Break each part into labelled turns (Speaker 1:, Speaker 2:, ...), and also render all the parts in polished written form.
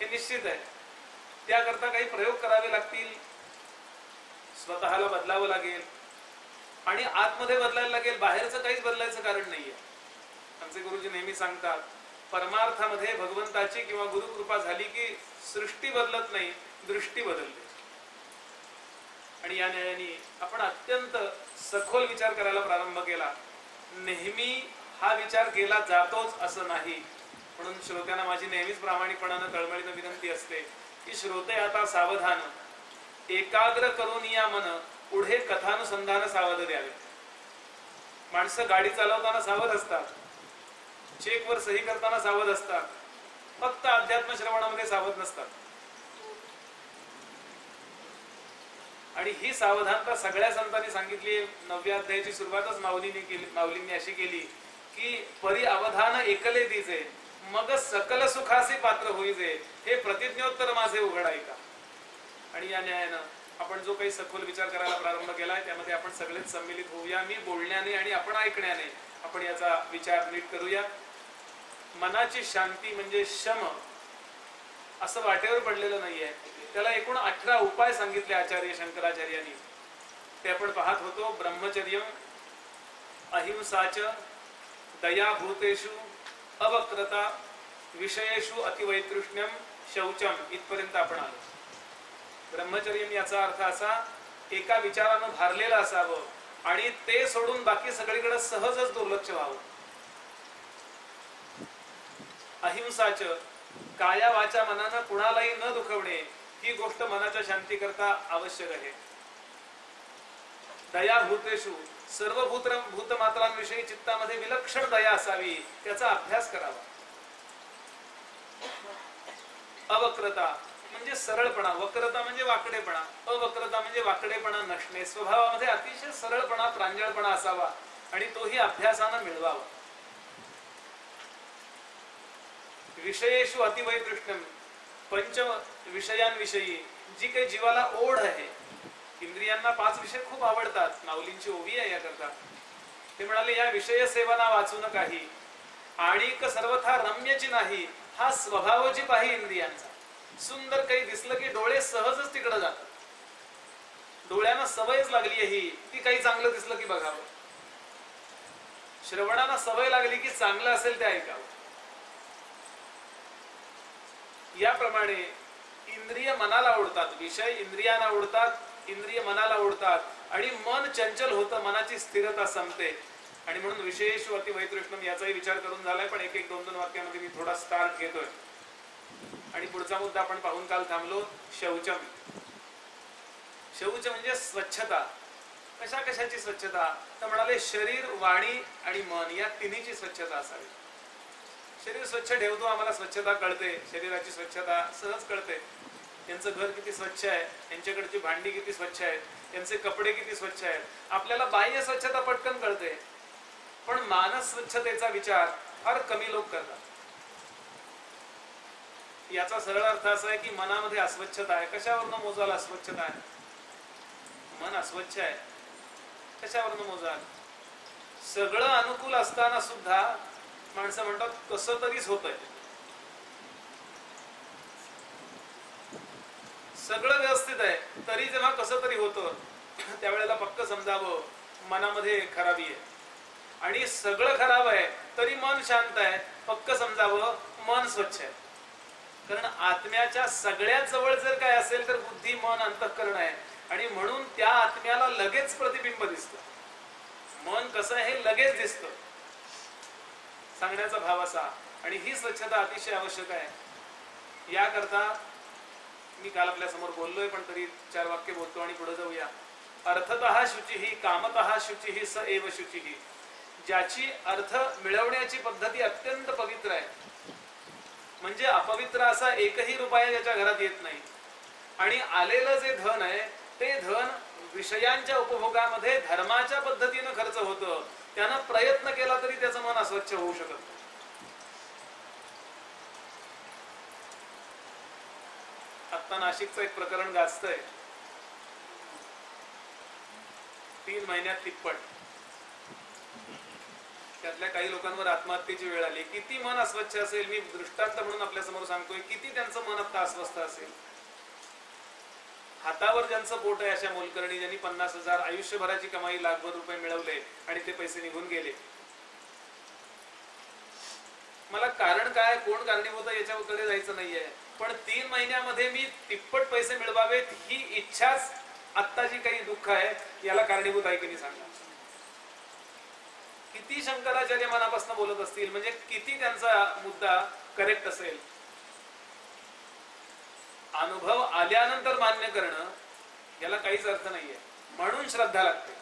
Speaker 1: हे निश्चित आहे. त्याकरता काही प्रयोग करावे लागतील, स्वतःला बदलावं लागेल आणि आतमध्ये बदलायला लागेल. बाहेरचं काहीच बदलायचं कारण नाहीये. आमचे गुरुजी नेहमी सांगतात, परमार्थामध्ये भगवंताची किंवा गुरुकृपा झाली की सृष्टी बदलत नाही, दृष्टी बदलते. आणि या न्यायाने आपण अत्यंत सखोल विचार करायला प्रारंभ केला. नेहमी हा विचार केला जातोच असं नाही. म्हणून श्रोत्यांना माझी नेहमीच प्रामाणिकपणानं तळमळीनं विनंती असते की श्रोते आता सावधान, एकाग्र करून या मन पुढे कथानुसंधान सावध द्यावे. माणसं गाडी चालवताना सावध असतात, चेकवर सही करताना सावध असतात, फक्त अध्यात्म श्रवणामध्ये सावध नसतात. आणि ही सावधानता सगळ्या संतांनी सांगितली. 9व्या अध्यायाची सुरुवातच माऊलींनी अशी केली की परी अवधान एकले दिजे, मग सकल सुखासी पात्र होईजे, हे प्रतिज्ञोत्तर माझे उघड ऐका. आणि या न्यायानं आपण जो काही सखोल विचार करायला प्रारंभ केलाय त्यामध्ये आपण सगळेच सम्मिलित होऊया. मी बोलण्याने आणि आपण ऐकण्याने आपण याचा विचार नीट करूया. मनाची शांती म्हणजे शम असं वाटेवर पडलेलं नाहीये. त्याला एकूण 18 उपाय सांगितले आचार्य शंकराचार्यांनी. ते आपण पाहत होतो. ब्रह्मचर्य, अहिंसाच, दया भूतेषु, अवक्रता, विषयेषु अतिवैतृष्ण्यम, शौचम इथपर्यंत आपण आलो. ब्रह्मचर्य याचा अर्थ असा, एका विचारानं भारलेलं असावं आणि ते सोडून बाकी सगळीकडे सहजच दुर्लक्ष व्हावं. अहिंसाच, काया वाचा मनानं कुणालाही न दुखवणे, ही गोष्ट मनाच्या शांती करता आवश्यक आहे. दया भूतेषु, सर्व भूतमात्रांविषयी चित्तामध्ये विलक्षण दया असावी, त्याचा अभ्यास करावा. अवक्रता म्हणजे सरळपणा, वक्रता म्हणजे वाकडेपणा, अवक्रता म्हणजे वाकडेपणा नसणे, स्वभावामध्ये अतिशय सरळपणा, प्रांजळपणा असावा आणि तोही अभ्यासानं मिळवावा. विषयेषु अतिवैतृष्ण्यम, पंच विषयांविषयी जी काही जीवाला ओढ आहे, इंद्रियांना 5 विषय खूप आवडतात. माऊलींची ओवी आहे याकरता. ते म्हणाले, या विषय सेवना वाचून काही आणि सर्वथा रम्यची नाही, हा स्वभावची पाही इंद्रियांचा. सुंदर काही दिसलं की डोळे सहजच तिकडे जातात. डोळ्यांना सवयच लागली आहे ही, की काही चांगलं दिसलं की बघावं. श्रवणाला सवय लागली की चांगलं असेल ते ऐकावं. याप्रमाणे इंद्रिय मनाला ओढतात, विषय इंद्रियांना ओढतात, इंद्रिय मनाला ओढतात आणि मन चंचल होतं, मनाची स्थिरता संपते. आणि म्हणून विशेष अतिवैतृष्णम याचाही विचार करून झालाय. पण एक 2-2 वाक्यामध्ये मी थोडा स्टार्ट घेतोय आणि पुढचा मुद्दा आपण पाहून काल थांबलो. शौचम. शौच म्हणजे स्वच्छता. कशाची स्वच्छता तर म्हणाले, शरीर, वाणी आणि मन या तिन्हीची स्वच्छता असावी. शरीर स्वच्छ ठेवतो, आम्हाला स्वच्छता कळते, शरीराची स्वच्छता सहज कळते. त्यांचं घर किती स्वच्छ आहे, त्यांच्याकडची भांडी किती स्वच्छ आहेत, त्यांचे कपडे किती स्वच्छ आहेत. आपल्याला बाह्य स्वच्छता पटकन कळते, पण मानस स्वच्छतेचा विचार फार कमी लोक करतात. याचा सरळ अर्थ असा आहे की मनामध्ये अस्वच्छता आहे. कशावरनं मोजाल अस्वच्छता आहे? मन अस्वच्छ आहे, कशावरनं मोजाल? सगळं अनुकूल असताना सुद्धा माणसं म्हणतात कसं तरीच होतंय. सगळं व्यवस्थित आहे तरी जेव्हा कसं तरी होतं त्यावेळेला पक्क समजावं मनामध्ये खराबी आहे. आणि सगळं खराब आहे तरी मन शांत आहे, पक्क समजावं मन स्वच्छ आहे. कारण आत्म्याच्या सगळ्यात जवळ जर काय असेल तर बुद्धी, मन, अंतःकरण आहे. आणि म्हणून त्या आत्म्याला लगेच प्रतिबिंब दिसतं. मन कसं आहे हे लगेच दिसतं, सांगण्याचा भाव असा. आणि ही स्वच्छता अतिशय आवश्यक आहे. याकरता मी काल आपल्या समोर बोललोय, पण तरी 4 वाक्य बोलतो आणि पुढे जाऊया. अर्थतः शुचिही, कामतः शुचिही, स एव शुचिही. ज्याची अर्थ मिळवण्याची पद्धती अत्यंत पवित्र आहे, म्हणजे अपवित्र असा एकही रुपया ज्याच्या घरात येत नाही. आणि आलेलं जे धन आहे ते धन विषयांच्या उपभोगामध्ये धर्माच्या पद्धतीनं खर्च होतं. त्यानं प्रयत्न केला तरी त्याचं मन अस्वच्छ होऊ शकत नाही. आता नाशिकचं एक प्रकरण गाजतंय. 3 महिन्यात तिप्पट. त्यातल्या काही लोकांवर आत्महत्येची वेळ आली. किती मन अस्वच्छ असेल, मी दृष्टांत म्हणून आपल्या समोर सांगतोय, किती त्यांचं मन आता अस्वस्थ असेल. हातावर ज्यांचं पोट आहे अशा मोलकरणी, ज्यांनी 50,000 आयुष्यभराची कमाई लाखभर रुपये मिळवले आणि ते पैसे निघून गेले. मला कारण काय, कोण कारणीभूत आहे याच्याकडे जायचं नाहीये, पण 3 महिन्यामध्ये मी तिप्पट पैसे मिळवावेत ही इच्छाच आत्ता जी काही दुःख आहे याला कारणीभूत आहे की नाही सांगा. किती शंकराचार्य मनापासून बोलत असतील, म्हणजे किती त्यांचा मुद्दा करेक्ट असेल. अनुभव आल्यानंतर मान्य करणं याला काहीच अर्थ नाहीये. म्हणून श्रद्धा लागते.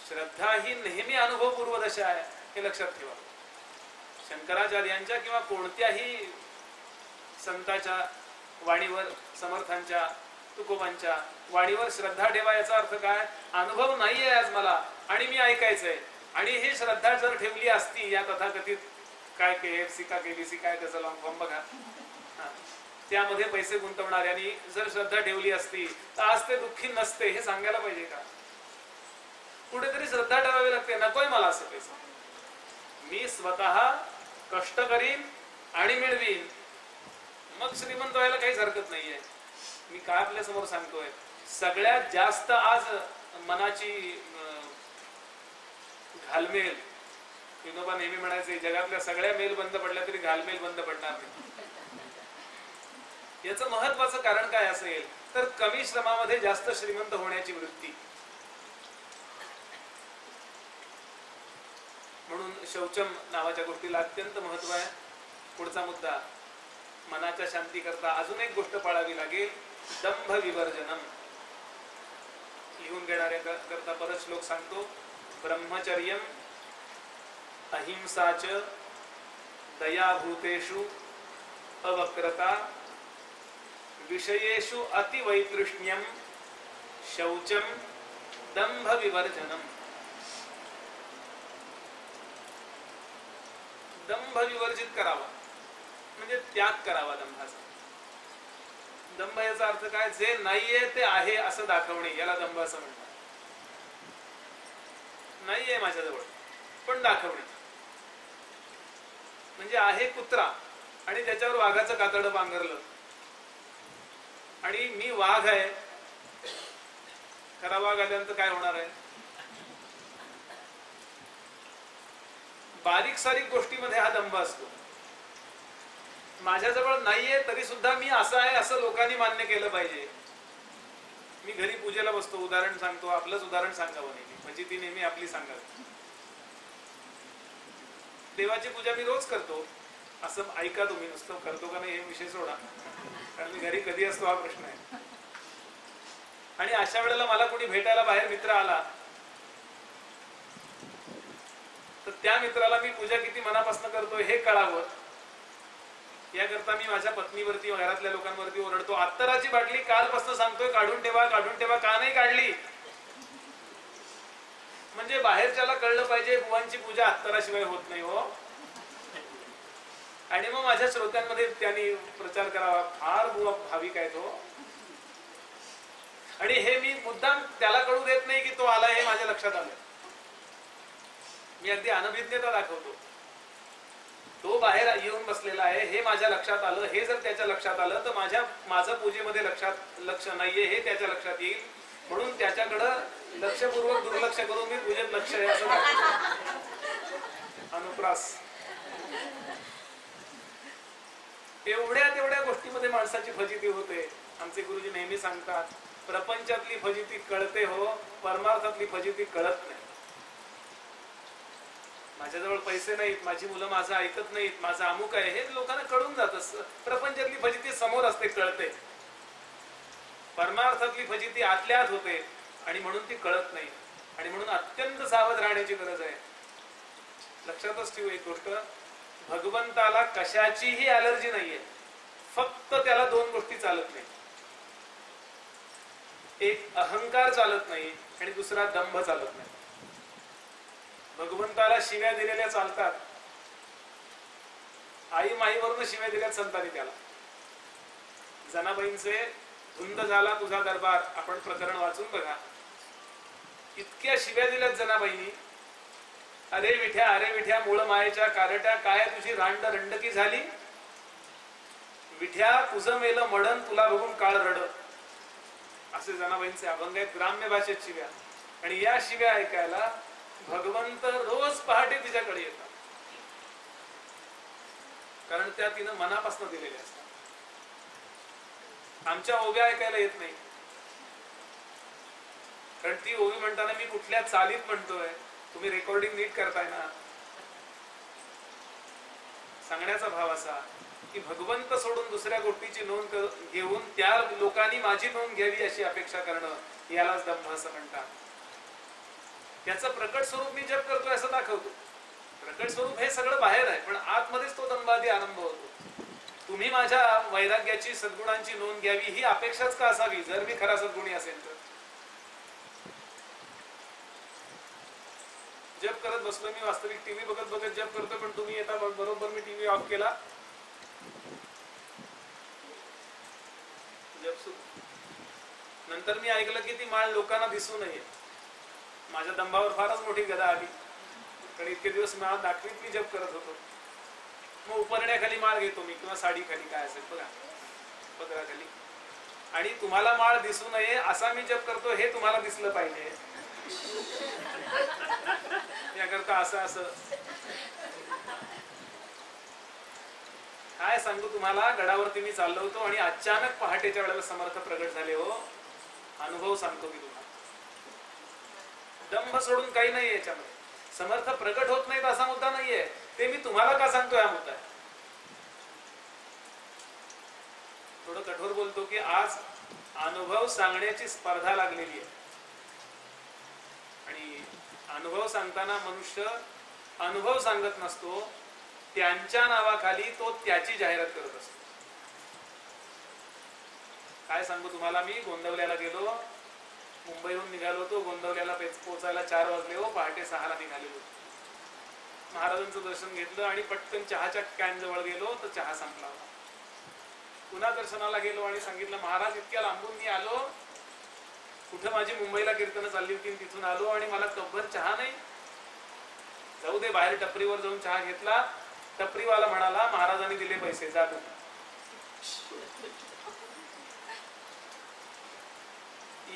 Speaker 1: श्रद्धा ही नेहमी अनुभवपूर्व दशा आहे, हे लक्षात ठेवा. शंकराचार्यांच्या किंवा कोणत्याही संताच्या वाणीवर, समर्थांच्या, तुकोबांच्या वाणीवर श्रद्धा ठेवा. याचा अर्थ काय, अनुभव नाहीये आज मला आणि मी ऐकायचंय. आणि हे श्रद्धा जर ठेवली असती या तथाकथित काय KFC का KBC काय त्याचा लॉंग फॉर्म बघा, त्यामध्ये पैसे गुंतवणाऱ्यांनी जर श्रद्धा ठेवली असती तर आज ते दुःखी नसते. हे सांगायला पाहिजे का. कुठेतरी श्रद्धा ठेवावी लागते. नकोय मला असं पैसा, मी स्वतः कष्ट करीन आणि मिळवीन, मग श्रीमंत व्हायला काहीच हरकत नाहीये. मी काय आपल्या समोर सांगतोय, सगळ्यात जास्त आज मनाची घालमेल, विनोबा नेहमी म्हणायचे जगातल्या सगळ्या मेल बंद पडल्या तरी घालमेल बंद पडणार नाही. याचं महत्वाचं कारण काय असेल तर कमी श्रमामध्ये जास्त श्रीमंत होण्याची वृत्ती. म्हणून शौचम नावाच्या गोष्टीला अत्यंत महत्व आहे. पुढचा मुद्दा, मनाच्या शांती करता अजून एक गोष्ट पाळावी लागेल, दंभ विवर्जनम. लिहून घेणाऱ्या करता परत श्लोक सांगतो. ब्रह्मचर्यम अहिंसा च दयाभूतेषु अवक्रता विषयेषु अतिवैतृष्ण्यम शौचम दंभ विवर्जनम. दंभ विवर्जित करावा म्हणजे त्याग करावा दंभाचा. दंभ याचा अर्थ काय, जे नाहीये ते आहे असं दाखवणे, याला दंभ असं म्हणतात. नाहीये माझ्याजवळ पण दाखवणे. म्हणजे आहे कुत्रा आणि त्याच्यावर वाघाचं कातडं पांघरलं आणि मी वाघ आहे. खरा वाघ आल्यानंतर काय होणार आहे. बारीक सारीक गोष्टीमध्ये हा दंभ असतो. माझ्याजवळ नाहीये तरी सुद्धा मी असं आहे असं लोकांनी मान्य केलं पाहिजे. मी घरी पूजेला बसतो, उदाहरण सांगतो, आपलंच उदाहरण सांगावं नेहमी, म्हणजे ती नेहमी आपली सांगावी. देवाची पूजा मी रोज करतो, असं ऐका तुम्ही, नुसतं करतो का नाही हे विषय सोडा, कारण मी घरी कधी असतो हा प्रश्न आहे. आणि अशा वेळेला मला कोणी भेटायला बाहेर मित्र आला तर त्या मित्राला मी पूजा किती मनापासून करतोय हे कळावं याकरता मी माझ्या पत्नीवरती, घरातल्या लोकांवरती ओरडतो. अत्तराची बाटली कालपासून सांगतोय काढून ठेवा, काढून ठेवा, का नाही काढली. म्हणजे बाहेरच्याला कळलं पाहिजे बुवांची पूजा अत्तराशिवाय होत नाही हो. आणि मग माझ्या श्रोत्यांमध्ये त्यांनी प्रचार करावा, फार बुवा भाविक आहे तो. आणि हे मी मुद्दाम त्याला कळू देत नाही की तो आला, हे माझ्या लक्षात आलं. मी अगदी अनभिज्ञता दाखवतो. तो बाहेर येऊन बसलेला आहे हे माझ्या लक्षात आलं. हे जर त्याच्या लक्षात आलं तर माझं पूजेमध्ये लक्ष नाहीये हे त्याच्या लक्षात येईल. म्हणून त्याच्याकडं लक्षपूर्वक दुर्लक्ष करून मी पूजेत लक्ष आहे असं अनुप्रास. एवढ्या तेवढ्या गोष्टीमध्ये माणसाची फजिती होते. आमचे गुरुजी नेहमी सांगतात, प्रपंचातली फजिती कळते हो, परमार्थातली फजिती कळत नाही. माझ्याजवळ पैसे नाहीत, माझी मुलं माझं ऐकत नाहीत, माझं अमुक आहे, हे लोकांना कळून जात. प्रपंचातली फजिती समोर असते, कळते. परमार्थातली फजिती आतल्या आत होते आणि म्हणून ती कळत नाही. आणि म्हणून अत्यंत सावध राहण्याची गरज आहे. लक्षातच ठेवू एक गोष्ट, भगवंताला कशाचीही ॲलर्जी नाहीये, फक्त त्याला 2 गोष्टी चालत नाही. एक अहंकार चालत नाही आणि दुसरा दंभ चालत नाही. भगवंताला शिव्या दिलेल्या चालतात. आई माईवरून शिव्या दिल्यात संतांनी त्याला. जनाबाईंचे धुंद झाला तुझा दरबार, आपण प्रकरण वाचून बघा. इतक्या शिव्या दिल्यात जनाबाईंनी अरे विठ्या मूळ मायेच्या कारट्या, काय तुझी रांड रंडकी झाली. विठ्या तुझं मेलं मडन, तुला बघून काळ रड. असे जनाबाईंचे अभंग आहेत, ग्राम्य भाषेत शिव्या. आणि या शिव्या ऐकायला भगवंत रोज पहाटे तिच्याकडे येतात, कारण त्या तिनं मनापासून दिलेल्या असतात. आमच्या ओव्या ऐकायला येत नाही, कारण ती ओवी म्हणताना मी कुठल्या चालीत म्हणतोय, तुम्ही रेकॉर्डिंग नीट करताय ना. सांगण्याचा भाव असा की भगवंत सोडून दुसऱ्या गोष्टीची नोंद घेऊन त्या लोकांनी माझी नोंद घ्यावी अशी अपेक्षा करणं, यालाच दंभ असं म्हणतात. त्याचं प्रकट स्वरूप मी जप करतोय असं दाखवतो. प्रकट स्वरूप हे सगळं बाहेर आहे, पण आतमध्येच तो दंभादी आरंभ होतो. तुम्ही माझ्या वैराग्याची, सद्गुणांची नोंद घ्यावी ही अपेक्षाच का असावी, जर मी खरा सद्गुणी असेल तर. जप करत बसलो मी, वास्तविक टीव्ही बघत बघत जप करतोय, पण तुम्ही येता बरोबर मी टीव्ही ऑफ केला, जप सुरू. नंतर मी ऐकलं की ती माळ लोकांना दिसू नये. माझ्या दंभावर फारच मोठी गदा आली, कारण इतके दिवस माळ दाखवीत मी जप करत होतो. मग उपरण्याखाली माळ घेतो मी, किंवा साडी खाली काय असेल बघा, पदराखाली, आणि तुम्हाला माळ दिसू नये असा मी जप करतो, हे तुम्हाला दिसलं पाहिजे याकरता असं काय सांगू तुम्हाला. गडावरती मी चाललो होतो आणि अचानक पहाटेच्या वेळेला समर्थ प्रगट झाले. हो, अनुभव सांगतो की तुम्हाला, दंभ सोडून काही नाहीये याच्यामध्ये. समर्थ प्रगट होत नाहीत असा मुद्दा नाहीये, ते मी तुम्हाला का सांगतोय हा मुद्दा आहे. थोडं कठोर बोलतो की आज अनुभव सांगण्याची स्पर्धा लागलेली आहे, आणि अनुभव सांगताना मनुष्य अनुभव सांगत नसतो, त्यांच्या नावाखाली तो त्याची जाहिरात करत असतो. काय सांगू तुम्हाला, मी गोंदवल्याला गेलो, मुंबईहून निघालो होतो, गोंदवल्याला पोहोचायला 4 वाजले. हो, पहाटे 6ला निघालेलो. महाराजांचं दर्शन घेतलं आणि पटकन चहाच्या कॅन जवळ गेलो तर चहा संपला होता. पुन्हा दर्शनाला गेलो आणि सांगितलं, महाराज इतक्या लांबून मी आलो, कुठं माझी मुंबईला कीर्तन चालली होती, तिथून आलो आणि मला कपभर चहा नाही. जाऊ दे, बाहेर टपरीवर जाऊन चहा घेतला. टपरीवाला म्हणाला, महाराजांनी दिले पैसे, जा तुम्ही.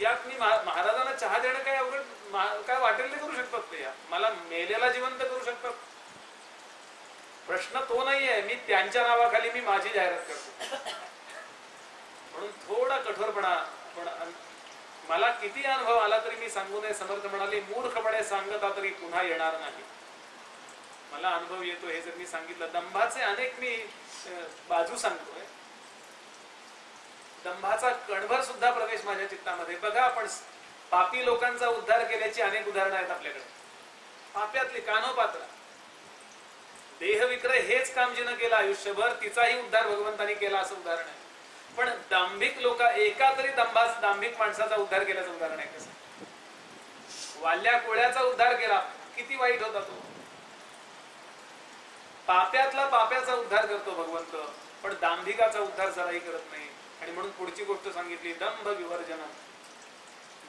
Speaker 1: यात मी महाराजांना चहा देणं काय अवघड, काय वाटेल ते करू शकतात ते. मला मेलेला जिवंत करू शकतात, प्रश्न तो नाहीये. मी त्यांच्या नावाखाली मी माझी जाहिरात करतो, म्हणून थोडा कठोरपणा. पण मला किती अनुभव आला तरी मी सांगू नये. समर्थ म्हणाले, मूर्खपणे सांगता तरी पुन्हा येणार नाही. मला अनुभव येतो हे जर मी सांगितलं. दंभाचे अनेक मी बाजू सांगतोय, दंभाचा कणभर सुद्धा प्रवेश माझ्या चित्तामध्ये. बघा, आपण पापी लोकांचा उद्धार केल्याची अनेक उदाहरणं आहेत आपल्याकडे. पाप्यातली कानोपात्र देहविक्रय हेच काम जिनं केलं आयुष्यभर, तिचाही उद्धार भगवंतानी केला असं उदाहरण आहे. पण दांभिक लोक, एका तरी दांभिक माणसाचा उद्धार केल्याचं उदाहरण आहे कसं. वाल्या कोळ्याचा उद्धार केला, किती वाईट होता तो. पाप्यातला पाप्याचा उद्धार करतो भगवंत, पण दांभिकाचा उद्धार जराही करत नाही. आणि म्हणून पुढची गोष्ट सांगितली, दंभ विवर्जन.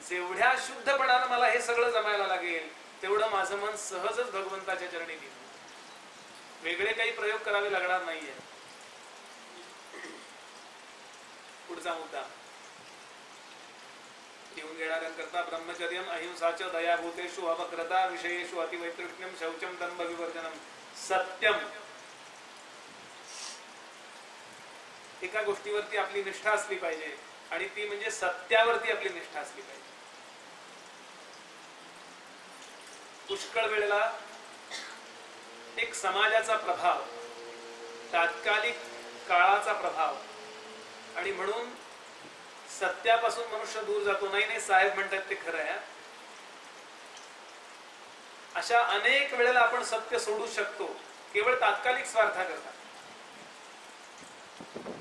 Speaker 1: जेवढ्या शुद्धपणानं मला हे सगळं जमायला लागेल, तेवढं माझं मन सहजच भगवंताच्या चरणी घेईल. वेगळे काही प्रयोग करावे लागणार नाहीये. पुढचा मुद्दा घेऊन घेणाऱ्यांकरता ब्रह्मचर्यम, अहिंसाच, दयाभूतेषु अवक्रता, विषयेषु अतिवैतृष्ण्यम, शौचम, दंभ विवर्जनम, सत्यम. एका गोष्टीवरती आपली निष्ठा असली पाहिजे, आणि ती म्हणजे सत्यावरती आपली निष्ठा असली पाहिजे. पुष्कळ वेळेला एक समाजाचा प्रभाव, तात्कालिक काळाचा प्रभाव, आणि म्हणून सत्यापासून मनुष्य दूर जातो. नाही साहेब म्हणतात ते खरं आहे. अशा अनेक वेळेला आपण सत्य सोडू शकतो, केवळ तात्कालिक स्वार्था करता.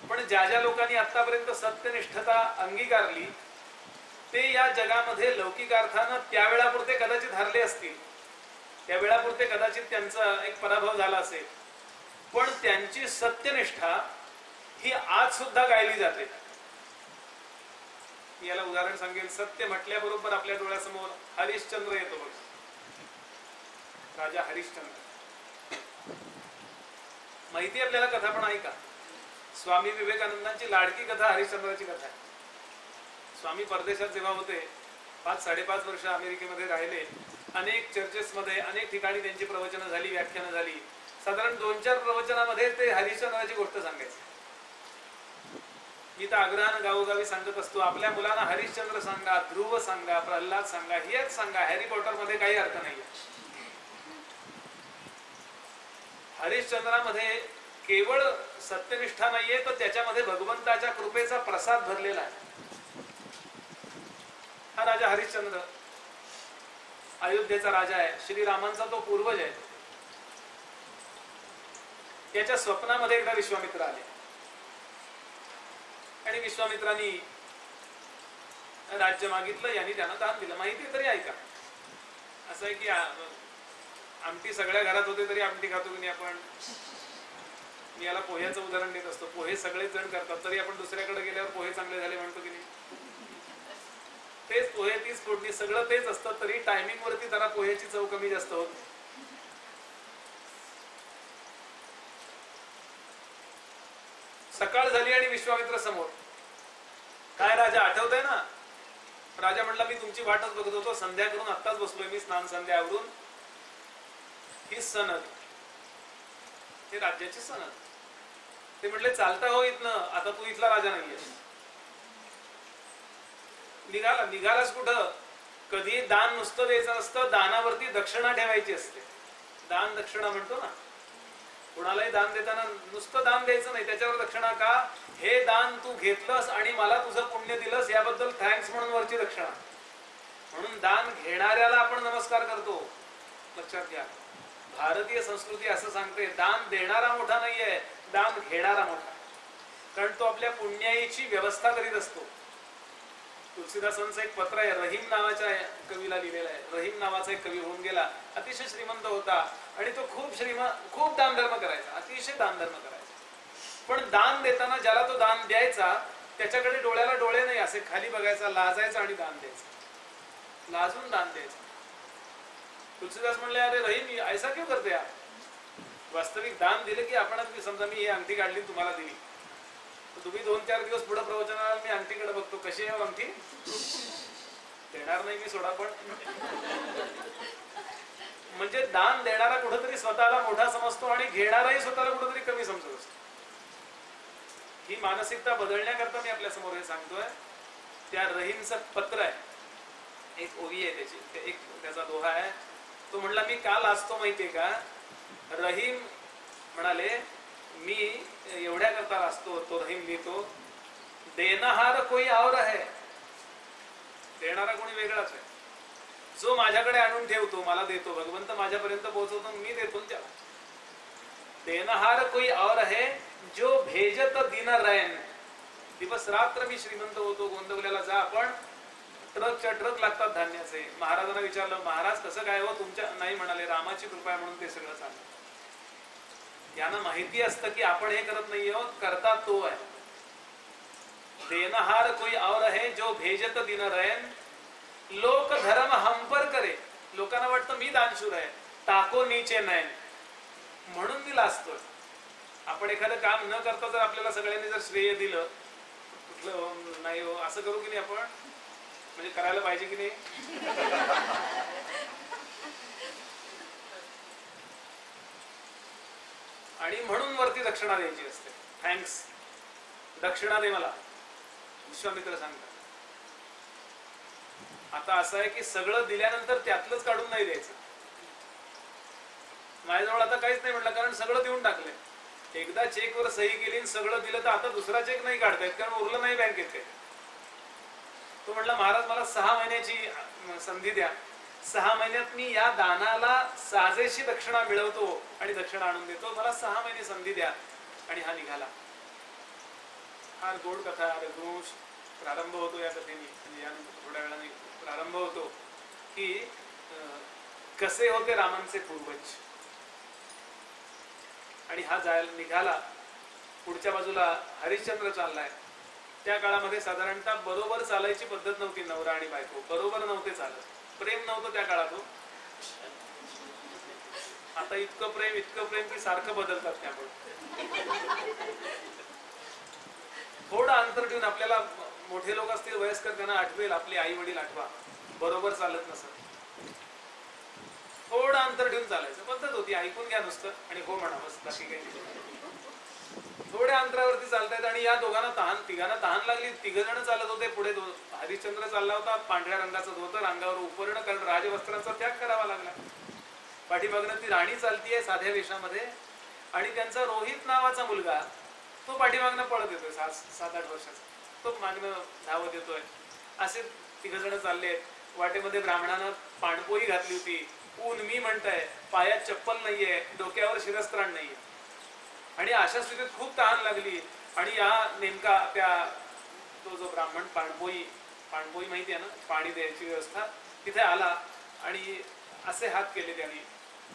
Speaker 1: पण ज्या ज्या लोकांनी आतापर्यंत सत्यनिष्ठता अंगीकारली, ते या जगामध्ये लौकिक अर्थानं त्या वेळापुरते कदाचित हरले असतील, त्या वेळापुरते कदाचित त्यांचा एक पराभव झाला असेल, पण त्यांची सत्यनिष्ठा ही आज सुद्धा गायली जाते. याला उदाहरण सांगेल. सत्य म्हटल्याबरोबर आपल्या डोळ्यासमोर हरिश्चंद्र येतो बघ. राजा हरिश्चंद्र. माहिती आपल्याला कथा, पण ऐका. स्वामी विवेकानंदांची लाडकी कथा हरिश्चंद्राची कथा आहे. स्वामी परदेशात जेव्हा होते, 5-5.5 वर्ष अमेरिकेमध्ये राहिले, अनेक चर्चेसमध्ये अनेक ठिकाणी त्यांची प्रवचनं झाली, व्याख्यानं झाली. साधारण 2-4 प्रवचनामध्ये ते हरिश्चंद्राची गोष्ट सांगायचे. मी तर आग्रहानं गावोगावी सांगत असतो, आपल्या मुलांना हरिश्चंद्र सांगा, ध्रुव सांगा, प्रल्हाद सांगा, हेच सांगा. हॅरी पॉटर मध्ये काही अर्थ नाहीये. हरिश्चंद्रामध्ये केवळ सत्यनिष्ठा नाहीये, तर त्याच्यामध्ये भगवंताच्या कृपेचा प्रसाद भरलेला आहे. हा राजा हरिश्चंद्र अयोध्येचा राजा आहे, श्रीरामांचा तो पूर्वज आहे. त्याच्या स्वप्नामध्ये एकदा विश्वामित्र आले आणि विश्वामित्रांनी राज्य मागितलं, यांनी त्यांना दान दिलं. माहिती तरी ऐका. असं आहे की आमटी सगळ्या घरात होते तरी आमटी खातो की नाही आपण. मी याला पोह्याचं उदाहरण देत असतो. पोहे सगळेच जण करतात, तरी आपण दुसऱ्याकडे गेल्यावर पोहे चांगले झाले म्हणतो की नाही. तेच पोहे, तीच फोडणी, सगळं तेच असतं, तरी टायमिंग वरती जरा पोह्याची चव कमी जास्त होत. सकाळ झाली आणि विश्वामित्र समोर. काय राजा, आठवतंय ना? राजा म्हणला, मी तुमची वाटच बघत होतो, संध्या करून आत्ताच बसलोय मी, स्नान संध्या आवरून. ही सनद, हे राज्याची सनद. ते म्हटले, चालता हो इथनं, आता तू इथला राजा नाहीयेस. निघालास कुठं? कधी दान नुसतं द्यायचं नसतं, दानावरती दक्षिणा ठेवायची असते. दान दक्षिणा म्हणतो ना, कुणालाही दान देताना नुसतं दान द्यायचं नाही, त्याच्यावर दक्षिणा. का? हे दान तू घेतलंस आणि मला तुझं पुण्य दिलंस, याबद्दल थँक्स म्हणून वरची दक्षिणा. म्हणून दान घेणाऱ्याला आपण नमस्कार करतो. लक्षात घ्या, भारतीय संस्कृती असं सांगते, दान देणारा मोठा नाहीये, दान घेणारा मोठा. कारण तो आपल्या पुण्याईची व्यवस्था करीत असतो. तुलसीदासांचं एक पत्र आहे, रहीम नावाच्या कवीला लिहिलेलं आहे. रहीम नावाचा एक कवी होऊन गेला, अतिशय श्रीमंत होता आणि तो खूप दानधर्म करायचा, अतिशय दानधर्म करायचा. पण दान देताना ज्याला तो दान द्यायचा त्याच्याकडे डोळ्याला डोळे नाही, असे खाली बघायचा, लाजायचा आणि दान द्यायचं, लाजून दान द्यायचं. तुलसीदास म्हणले, अरे रहीम ऐसा क्यों करते आप? वास्तविक दान दिले की आपणच, समजा मी ही अंगठी काढली तुम्हाला दिली, तुम्ही 2-4 दिवस पुढे प्रवचनाला मी अंगठीकडे बघतो, कशी आहे अंगठी? देणार नाही मी, सोडा. पण म्हणजे दान देणारा कुठेतरी स्वतःला मोठा समजतो आणि घेणाराही स्वतःला कुठेतरी कमी समजत असतो. ही मानसिकता बदलण्याकरता मी आपल्या समोर हे सांगतोय. त्या रहीमचं पत्र आहे, एक ओवी आहे त्याची, एक त्याचा दोहा आहे. तो म्हणला, मी का लाजतो माहितीये का? रहीम म्हणाले, मी एवढ्या करता लाजतो. तो रहीम लिहितो, देनहार कोई और है, देणारा कोणी वेगळाच आहे. जो माझ्याकडे आणून ठेवतो, मला देतो, भगवंत माझ्यापर्यंत पोहोचवतो, मी देतो त्याला. देनहार कोई और है, जो भेजत दिन रैन. दिवस रात्र मी श्रीमंत होतो. गोंदवल्याला जा आपण, ट्रकच्या ट्रक लागतात धान्याचे. महाराजांना विचारलं, महाराज कसं काय हो तुमच्या? नाही म्हणाले, रामाची कृपा आहे म्हणून ते सगळं चाललं. यांना माहिती असतं की आपण हे करत नाही आहोत, करता तो आहे. देनहार कोई और है, जो भेजत दिन रैन. लोक धर्म हम पर करे. लोकांना वाटतं मी दानशूर आहे, टाको नीचे नैन, म्हणून मी लाजतोय. आपण एखादं काम न करता जर आपल्याला सगळ्यांनी जर श्रेय दिलं, कुठलं नाही हो, असं करू की नाही आपण? म्हणजे करायला पाहिजे की नाही? आणि म्हणून वरती दक्षिणा द्यायची असते. थँक्स, दक्षिणा दे मला, विश्वामित्र सांगतात. आता असं आहे की सगळं दिल्यानंतर त्यातलंच काढून नाही द्यायचं. माझ्याजवळ आता काहीच नाही म्हटलं, कारण सगळं देऊन टाकलंय. एकदा चेकवर सही केली आणि सगळं दिलं, तर आता दुसरा चेक नाही काढतायत, कारण उरलं नाही बँकेत काही. तो म्हटला, महाराज मला 6 महिन्याची संधी द्या, 6 महिन्यात मी या दानाला साजेशी दक्षिणा मिळवतो आणि दक्षिणा आणून देतो, मला 6 महिने संधी द्या. आणि हा निघाला. फार गोड कथा, रघुवंश प्रारंभ होतो या कथेने. म्हणजे यानंतर थोड्या वेळाने प्रारंभ होतो की कसे होते रामांचे पूर्वज. आणि हा जायला निघाला. पुढच्या बाजूला हरिश्चंद्र चाललाय. त्या काळामध्ये साधारणतः बरोबर चालायची पद्धत नव्हती. नवरा आणि बायको बरोबर नव्हते चालत, प्रेम नव्हतं त्या काळात. आता इतकं प्रेम की सारखं बदलतात त्यामुळे थोडं अंतर ठेवून आपल्याला मोठे लोक असतील वयस्कर त्यांना आठवेल, आपले आई वडील आठवा, बरोबर चालत नसत, थोडं अंतर ठेवून चालायचं पद्धत होती. ऐकून घ्या नुसतं आणि हो म्हणा, बस बाकी काही. थोड्या अंतरावरती चालतायत आणि या तिघांना तहान लागली. 3 जण चालत होते पुढे. हरिश्चंद्र चालला होता, पांढऱ्या रंगाचं धोतर, अंगावर उपरण, कारण राजवस्त्रांचा त्याग करावा लागला. पाठीमागनं ती राणी चालतीये साध्या वेशामध्ये आणि त्यांचा रोहित नावाचा मुलगा तो पाठीमागनं पळत येतोय, 7-8 वर्षाचा. तो मागणं धावत येतोय. असे 3 जण चालले. वाटेमध्ये ब्राह्मणानं पाणपोई घातली होती. ऊन मी म्हणताय, पायात चप्पल नाहीये, डोक्यावर शिरस्त्राण नाहीये आणि अशा स्थितीत खूप तहान लागली. आणि या नेमका तो जो ब्राह्मण पाणपोई माहिती आहे ना, पाणी द्यायची व्यवस्था, तिथे आला आणि असे हात केले त्याने.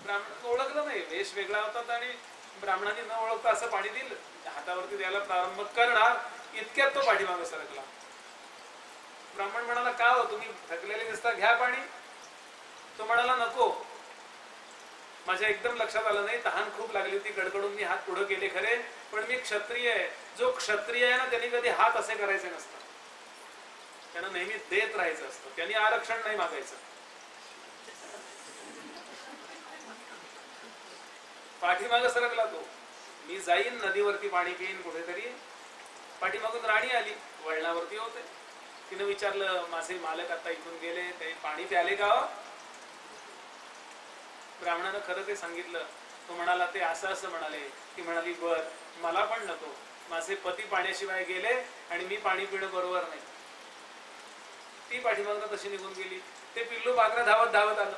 Speaker 1: ब्राह्मण ओळखलं नाही, वेश वेगळा होता आणि ब्राह्मणाने न ओळखता असं पाणी दिलं, हातावरती द्यायला प्रारंभ करणार इतक्यात तो पाठीमागे सरकला. ब्राह्मण म्हणाला, का हो तुम्ही थकलेले दिसता, घ्या पाणी. तो म्हणाला, नको, माझ्या एकदम लक्षात आलं नाही, तहान खूप लागली होती, कडकडून मी हात पुढे केले खरे, पण मी क्षत्रिय आहे. जो क्षत्रिय आहे ना त्यांनी कधी हात असे करायचे नसतात, त्यांना नेहमी देत राहायचं असतं, त्यांनी आरक्षण नाही मागायचं. पाठीमाग सरकला तो. मी जाईन नदीवरती पाणी पिईन कुठेतरी. पाठीमागून राणी आली, वळणावरती होते. तिने विचारलं, माझे मालक आता इथून गेले, ते पाणी प्याले का? ब्राह्मणानं खरं ते सांगितलं. तो म्हणाला, ते असं म्हणाले. ती म्हणाली, बर, मला पण नको, माझे पती पाण्याशिवाय गेले आणि मी पाणी पिणं बरोबर नाही. ती पाठीमागनं तशी निघून गेली. ते पिल्लू बागरा धावत आलं.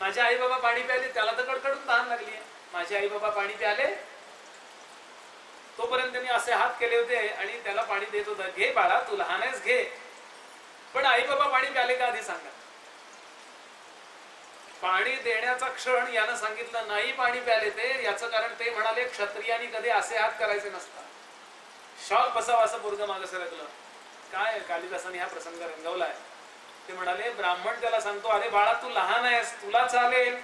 Speaker 1: माझे आई बाबा पाणी प्याले, त्याला तर कडकडून तहान लागली आहे. माझे आई बाबा पाणी प्याले, तोपर्यंत त्यांनी असे हात केले होते आणि त्याला पाणी देत होता. घे बाळा, तू लहान आहेस, घे, पण आई बाबा पाणी प्याले का आधी सांगा. पाणी देण्याचा क्षण यानं सांगितलं नाही पाणी प्याले ते, याचं कारण ते म्हणाले क्षत्रियांनी कधी असे हात करायचे नसतात. शॉक बसावा असं पोरगं मागं सरकलं. काय कालिदासाने हा प्रसंग रंगवलाय. ते म्हणाले, ब्राह्मण त्याला सांगतो, अरे बाळा, तू लहान आहेस, तुला चालेल,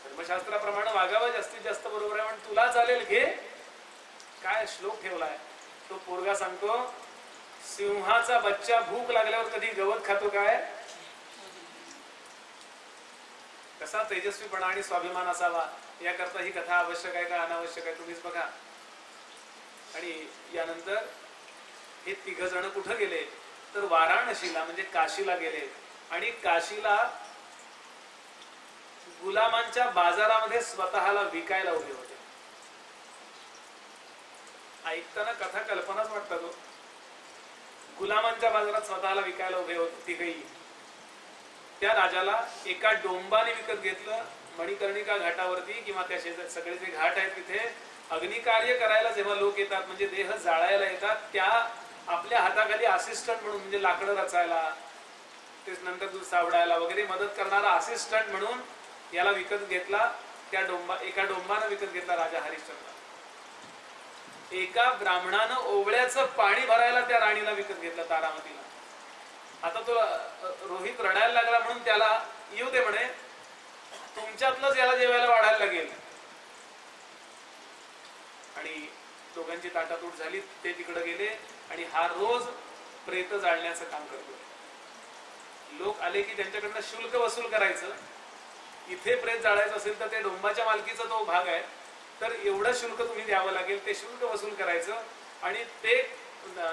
Speaker 1: धर्मशास्त्राप्रमाणे वागावं जास्तीत जास्त बरोबर आहे, पण तुला चालेल, घे. काय श्लोक ठेवलाय. तो पोरगा सांगतो, सिंहाचा बच्चा भूक लागल्यावर कधी गवत खातो काय? कसा तेजस्वीपणा आणि स्वाभिमान असावा याकरता ही कथा आवश्यक आहे का अनावश्यक आहे तुम्हीच बघा. आणि यानंतर हे 3 जण कुठं गेले तर वाराणसीला म्हणजे काशीला गेले. आणि काशीला गुलामांच्या बाजारामध्ये स्वतःला विकायला उभे होते. ऐकताना कथा कल्पनाच वाटतात. गुलामांच्या बाजारात स्वतःला विकायला उभे होते तिघही. त्या राजाला एका डोंबाने विकत घेतलं. मणिकर्णिका घाटावरती किंवा त्या शेजारी सगळे जे घाट आहेत तिथे अग्निकार्य करायला जेव्हा लोक येतात म्हणजे देह जाळायला येतात, त्या आपल्या हाताखाली असिस्टंट म्हणून म्हणजे लाकडं रचायला, तेच नंतर दूध सावडायला वगैरे मदत करणारा असिस्टंट म्हणून याला विकत घेतला. त्या एका डोंबानं विकत घेतला राजा हरिश्चंद्र. एका ब्राह्मणानं ओवळ्याचं पाणी भरायला त्या राणीला विकत घेतलं तारामतीला. आता तो रोहित रडायला लागला म्हणून त्याला येऊ दे म्हणे, तुमच्यातलंच याला जेवायला वाढायला लागेल. आणि दोघांची ताटातूट झाली. ते तिकडे गेले आणि हा रोज प्रेत जाळण्याचं काम करतो. लोक आले की त्यांच्याकडनं शुल्क वसूल करायचं. इथे प्रेत जाळायचं असेल तर ते डोंबाच्या मालकीचा तो भाग आहे, तर एवढं शुल्क तुम्ही द्यावं लागेल. ते शुल्क वसूल करायचं आणि ते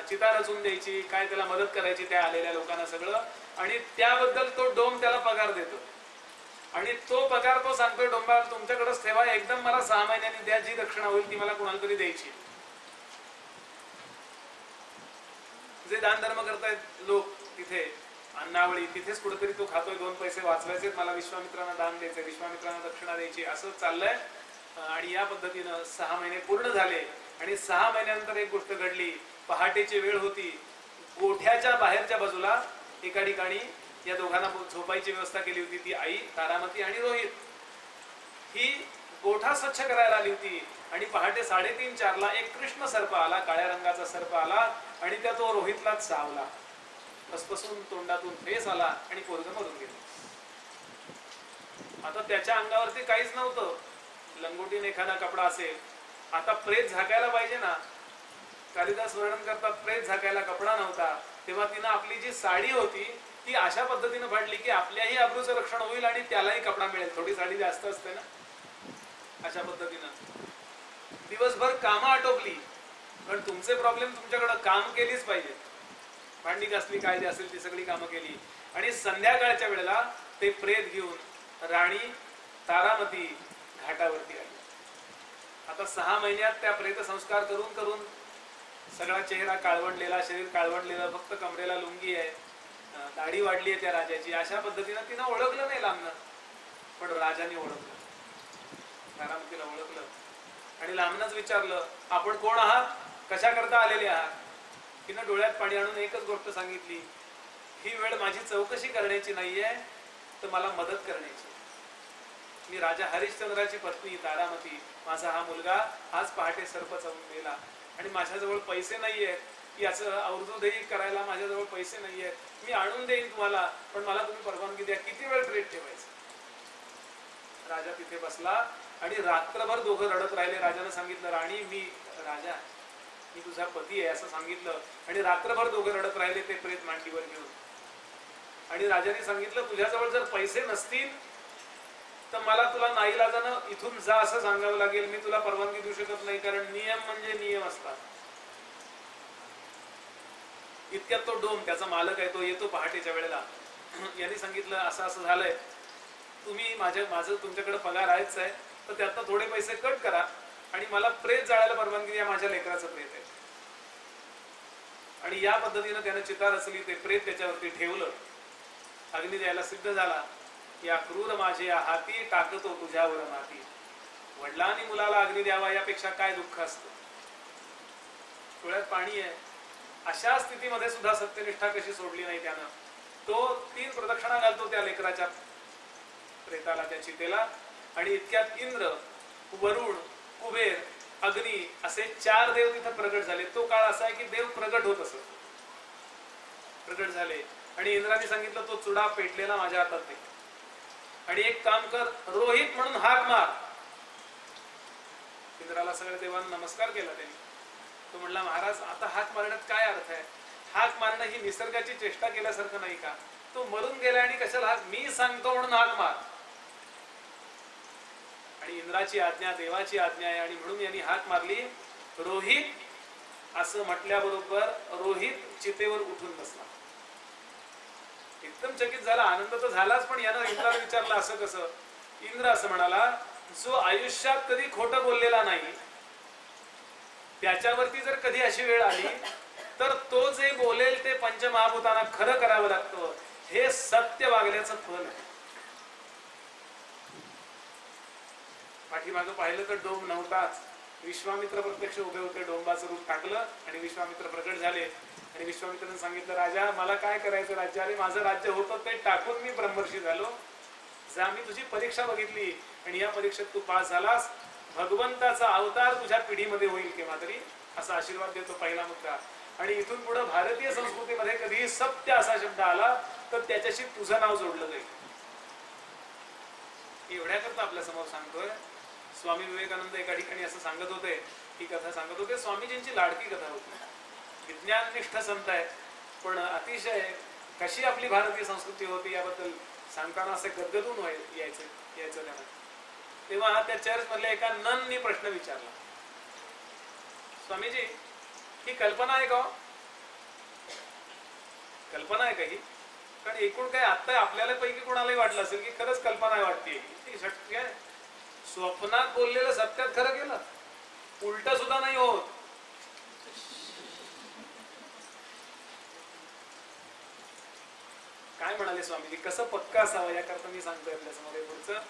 Speaker 1: चिता रचून द्यायची, काय त्याला मदत करायची त्या आलेल्या लोकांना सगळं. आणि त्याबद्दल तो डोंब त्याला पगार देतो. आणि तो पगार तो सांगतोय डोंबाला, तुमच्याकडेच ठेवा, एकदम मला 6 महिन्यांनी द्या, जी दक्षिणा होईल ती मला कुणाला तरी द्यायची. जे दान धर्म करतायत लोक तिथे अन्नावळी, तिथेच कुठेतरी तो खातोय, 2 पैसे वाचवायचे, मला विश्वामित्रांना दान द्यायचंय, विश्वामित्रांना दक्षिणा द्यायची, असं चाललंय. आणि या पद्धतीनं 6 महिने पूर्ण झाले. आणि 6 महिन्यानंतर एक गोष्ट घडली. पहाटेची वेळ होती. गोठ्याच्या बाहेरच्या बाजूला एका ठिकाणी या दोघांना झोपायची व्यवस्था केली होती. ती आई तारामती आणि रोहित. ही गोठा स्वच्छ करायला आली होती. आणि पहाटे 3:30-4 ला एक कृष्ण सर्प आला, काळ्या रंगाचा सर्प आला आणि त्या तो रोहितलाच चावला. फसफसून तोंडातून फेस आला आणि पोरगं मरून गेलं. आता त्याच्या अंगावरती काहीच नव्हतं, लंगोटीने एखादा कपडा असेल, आता प्रेत झाकायला पाहिजे ना. कालिदास वर्णन करतात प्रेत झाकायला कपडा नव्हता, तेव्हा तिनं आपली जी साडी होती ती अशा पद्धतीने फाडली की आपल्याही अब्रूचं रक्षण होईल आणि त्यालाही कपडा मिळेल. थोडी साडी जास्त असते ना, अशा पद्धतीनं दिवसभर कामं आटोपली. पण तुमचे प्रॉब्लेम तुमच्याकडे काम केलीच पाहिजे. भांडी घासली, काय जे असेल ती सगळी कामं केली. आणि संध्याकाळच्या वेळेला ते प्रेत घेऊन राणी तारामती घाटावरती आली. आता 6 महिन्यात त्या प्रेत संस्कार करून करून सगळा चेहरा काळवंडलेला, शरीर काळवंडलेलं, फक्त कमरेला लुंगी आहे, दाढी वाढली आहे त्या राजाची. अशा पद्धतीनं तिनं ओळखलं नाही लांबनं, पण राजाने ओळखलं, तारामतीला ओळखलं आणि लांबनच विचारलं, आपण कोण आहात, कशा करता आलेले आहात. तिनं डोळ्यात पाणी आणून एकच गोष्ट सांगितली, ही वेळ माझी चौकशी करण्याची नाहीये, तर मला मदत करण्याची. मी राजा हरिश्चंद्राची पत्नी तारामती, माझा हा मुलगा आज पहाटे सर्प चावून गेला आणि माझ्याजवळ पैसे नाहीयेत, याचं अवधूतही करायला माझ्याजवळ पैसे नाहीयेत. मी आणून देईन तुम्हाला, पण मला तुम्ही परवानगी द्या, किती वेळ प्रेत ठेवायचं. राजा तिथे बसला आणि रात्रभर दोघं रडत राहिले. राजाने सांगितलं, राणी मी राजा, मी तुझा पती आहे असं सांगितलं. आणि रात्रभर दोघं रडत राहिले ते प्रेत मांडीवर घेऊन. आणि राजाने सांगितलं, तुझ्याजवळ जर पैसे नसतील तर मला तुला नाईलाजानं इथून जा असं सांगावं लागेल. मी तुला परवानगी देऊ शकत नाही, कारण नियम म्हणजे नियम असतात. इतक्यात तो डोम, त्याचा मालक आहे, तो येतो पहाटेच्या वेळेला. यांनी सांगितलं, असं असं झालंय, तुम्ही माझं तुमच्याकडे पगार आहेच आहे, तर त्यातनं थोडे पैसे कट करा आणि मला प्रेत जाळायला परवानगी द्या, माझ्या लेकराचं प्रेत आहे. आणि या पद्धतीनं त्यानं चिता रचली, ते प्रेत त्याच्यावरती ठेवलं. अग्नी द्यायला सिद्ध झाला. या क्रूर माझे या हाती टाकतो तुझ्यावर माती. वडिलांनी मुलाला अग्नी द्यावा यापेक्षा काय दुःख असतं. डोळ्यात पाणी आहे. अशा स्थितीमध्ये सुद्धा सत्यनिष्ठा कशी सोडली नाही त्यानं. तो 3 प्रदक्षिणा घालतो त्या लेकराच्या प्रेताला, त्या चितेला. आणि इतक्यात इंद्र, वरुण, कुबेर, अग्नी असे 4 देव तिथे प्रगट झाले. तो काळ असा आहे की देव प्रगट होत असत. प्रगट झाले आणि इंद्राने सांगितलं, तो चुडा पेटलेला माझ्या हातात दे आणि एक काम कर, रोहित म्हणून हाक मार. इंद्राला सगळ्या देवांना नमस्कार केला त्यांनी. तो म्हणला, महाराज आता हाक मारण्यात काय अर्थ आहे. हाक मारणं ही निसर्गाची चेष्टा केल्यासारखं नाही का. तो मरून गेला आणि कशाला हाक, मी सांगतो म्हणून हाक मार. आणि इंद्राची आज्ञा देवाची आज्ञा आहे आणि म्हणून यांनी हाक मारली. रोहित असं म्हटल्याबरोबर रोहित चितेवर उठून बसला. एकदम चकित झाला. आनंद तर झालाच, पण यानं इंद्राला विचारलं, असं कसं. इंद्र असं म्हणाला, जो आयुष्यात कधी खोटं बोललेला नाही त्याच्यावरती जर कधी अशी वेळ आली तर तो जे बोलेल ते पंचमहाभूतांना खरं करावं लागतं. हे सत्य वागण्याचं फल आहे. पाठीमागं पाहिलं तर डोंब नव्हताच. विश्वामित्र प्रत्यक्ष उभे होते. डोंबाचं रूप टाकलं आणि विश्वामित्र प्रकट झाले. आणि विश्वामित्राने सांगितलं, राजा मला काय करायचं राज्य. अरे माझं राज्य होतं ते टाकून मी ब्रह्मर्षी झालो. जा, मी तुझी परीक्षा बघितली आणि या परीक्षेत तू पास झालास. भगवंताचा अवतार तुझ्या पिढीमध्ये होईल केव्हा तरी, असा आशीर्वाद देतो पहिला मुद्दा. आणि इथून पुढे भारतीय संस्कृतीमध्ये कधीही सत्य असा शब्द आला तर त्याच्याशी तुझं नाव जोडलं जाईल. एवढ्या करता आपल्या समोर सांगतोय. स्वामी विवेकानंद एका ठिकाणी असं सांगत होते, ही कथा सांगत होते. स्वामीजींची लाडकी कथा होती. विज्ञाननिष्ठ संत आहे, पण अतिशय कशी आपली भारतीय संस्कृती होती याबद्दल सांगताना असे गदगदून यायचं त्यांना. तेव्हा त्या चर्च मधल्या एका नननी प्रश्न विचारला, स्वामीजी ही कल्पना आहे का. कल्पना आहे का ही. कारण एकूण काय आता आपल्याला पैकी कोणालाही वाटलं असेल की खरंच कल्पना वाटते. ती शक्य आहे. स्वप्नात बोललेलं सत्यात खरं केलं, उलट सुद्धा नाही होत. काय म्हणाले स्वामीजी, कसं पक्का असावं याकरता मी सांगतोय आपल्यासमोर पुढचं.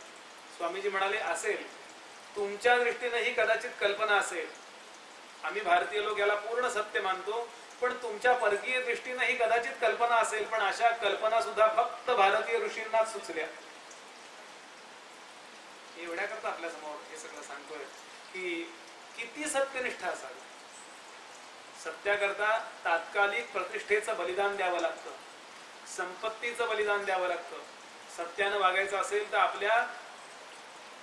Speaker 1: स्वामीजी म्हणाले, असेल तुमच्या दृष्टीने ही कदाचित कल्पना असेल. आम्ही भारतीय लोक याला पूर्ण सत्य मानतो, पण तुमच्या परकीय दृष्टीने ही कदाचित कल्पना असेल. पण अशा कल्पना सुद्धा फक्त भारतीय ऋषींनाच सुचल्या. एवढ्या करता आपल्या समोर हे सगळं सांगतोय की किती सत्यनिष्ठा असावी. सत्याकरता तात्कालिक प्रतिष्ठेचं बलिदान द्यावं लागतं, संपत्तीचं बलिदान द्यावं लागतं. सत्यानं वागायचं असेल तर आपल्या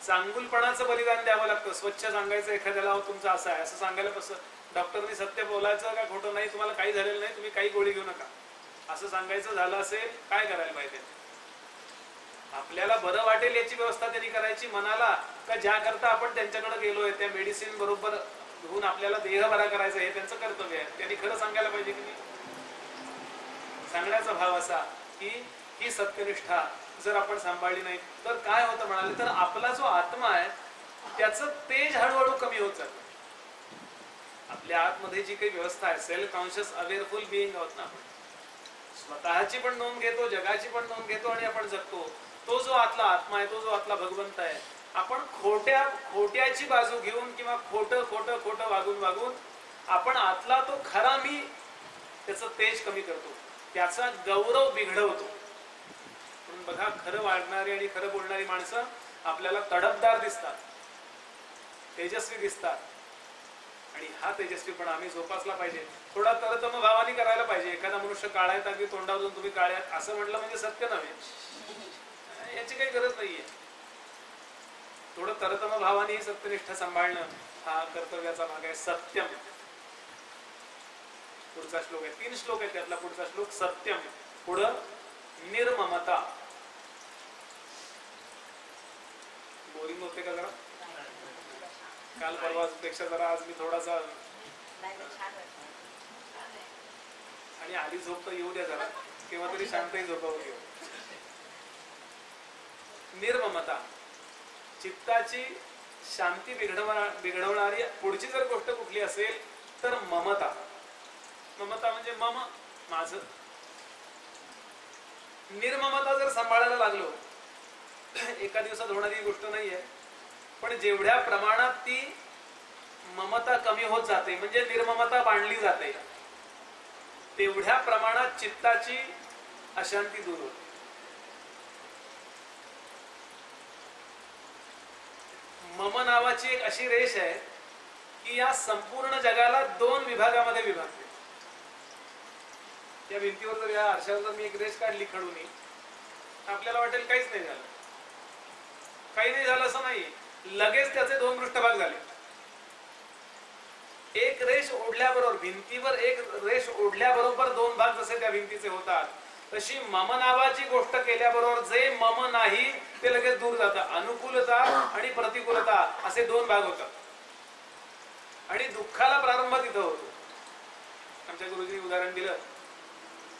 Speaker 1: चांगुलपणाचं बलिदान द्यावं लागतं. स्वच्छ सांगायचं एखाद्याला, तुमचं असं आहे असं सांगायला कसं, डॉक्टरनी सत्य बोलायचं का खोटं नाही, तुम्हाला काही झालेलं नाही, तुम्ही काही गोळी घेऊ नका असं सांगायचं झालं असेल, काय करायला पाहिजे? आपल्याला बरं वाटेल याची व्यवस्था त्यांनी करायची मनाला, का ज्या करता आपण त्यांच्याकडे गेलोय त्या मेडिसिन बरोबर घेऊन आपल्याला देह बरा करायचा हे त्यांचं कर्तव्य आहे. त्यांनी खरं सांगायला पाहिजे की नाही. सांगण्याचा भाव असा की ही सत्यनिष्ठा जर आपण सांभाळली नाही तर काय होतं म्हणाले, तर आपला जो आत्मा आहे त्याचं तेज हळूहळू कमी होत जातं. आपल्या आतमध्ये जी काही व्यवस्था आहे, सेल्फ कॉन्शियस अवेअरफुल बिईंग आहोत ना आपण, स्वतःची पण नोंद घेतो, जगाची पण नोंद घेतो आणि आपण जगतो. तो जो आतला आत्मा आहे, तो जो आतला भगवंत आहे, आपण खोट्याची बाजू घेऊन किंवा खोटं वागून आपण आतला तो खरा मी त्याचं तेज कमी करतो, त्याचा गौरव बिघडवतो. म्हणून बघा, खरं वागणारी आणि खरं बोलणारी माणसं आपल्याला तडफदार दिसतात, तेजस्वी दिसतात. आणि हा तेजस्वीपणा आम्ही जोपासला पाहिजे. थोडा तरतम भावानी करायला पाहिजे. एखादा मनुष्य काळा आहे अगदी तोंडावरून तुम्ही काळे आहेत असं म्हटलं म्हणजे सत्य नव्हे, याची काही गरज नाहीये. थोडं तरतम भावाने ही सत्यनिष्ठा सांभाळणं हा कर्तव्याचा भाग आहे. सत्यम पुढचा श्लोक आहे, 3 श्लोक आहे त्यातला पुढचा श्लोक सत्यम. पुढं निर्ममता. बोरिंग होते का जरा? काल परवापेक्षा जरा आज मी थोडासा, आणि आली झोप तर येऊ द्या जरा, किंवा तरी शांतही झोपावं घेऊ. निर्ममता, चित्ताची शांती बिघडवणारी पुढची जर गोष्ट कुठली असेल तर ममता. ममता म्हणजे मम, माझं. निर्ममता जर सांभाळायला लागलो, एका दिवसात होणारी गोष्ट नाहीये, पण जेवढ्या प्रमाणात ती ममता कमी होत जाते, म्हणजे निर्ममता बांधली जाते, तेवढ्या प्रमाणात चित्ताची अशांती दूर होते. मम नावाची एक अशी रेष आहे की या संपूर्ण जगाला 2 विभागामध्ये विभागते. त्या भिंतीवर जर, या आरशावर जर मी एक रेष काढली खडूनी, आपल्याला वाटेल काहीच नाही झालं. काही नाही झालं असं नाही, लगेच त्याचे 2 पृष्ठभाग झाले. एक रेष ओढल्याबरोबर, भिंतीवर एक रेष ओढल्याबरोबर 2 भाग जसे त्या भिंतीचे होतात, तशी मम नावाची गोष्ट केल्याबरोबर जे मम नाही ते लगेच दूर जातं. अनुकूलता आणि प्रतिकूलता असे 2 भाग होतात. आणि दुःखाला प्रारंभ तिथं होतो. आमच्या गुरुजींनी उदाहरण दिलं,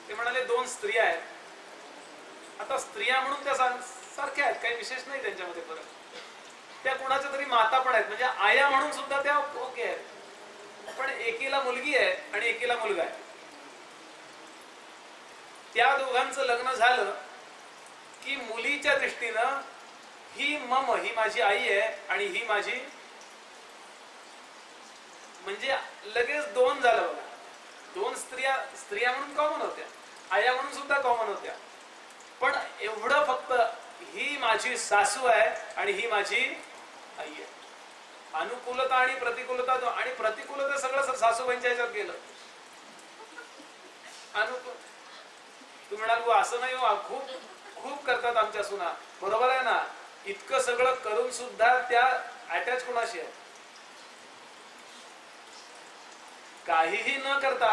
Speaker 1: ते म्हणाले 2 स्त्रिया आहेत. आता स्त्रिया म्हणून त्या सारख्या आहेत, काही विशेष नाही त्यांच्यामध्ये फरक. त्या कुणाच्या तरी माता पण आहेत, म्हणजे आया म्हणून सुद्धा त्या ओके आहेत. पण एकीला मुलगी आहे आणि एकीला मुलगा आहे. त्या दोघांचं लग्न झालं की मुलीच्या दृष्टीनं ही मम, ही माझी आई आहे आणि ही माझी, म्हणजे लगेच 2 झालं बघा. 2 स्त्रिया म्हणून कॉमन होत्या, आया म्हणून सुद्धा कॉमन होत्या. पण एवढं फक्त, ही माझी सासू आहे आणि ही माझी आई आहे. अनुकूलता आणि प्रतिकूलता, आणि प्रतिकूलता सगळं सासूबाईंच्या ह्याच्यात गेलं. अनुकूल, तू म्हणाल असं नाही हो, खूप करतात आमच्या सुना. बरोबर आहे ना, इतकं सगळं करून सुद्धा त्या अटॅच कोणाशी आहे? काहीही न करता,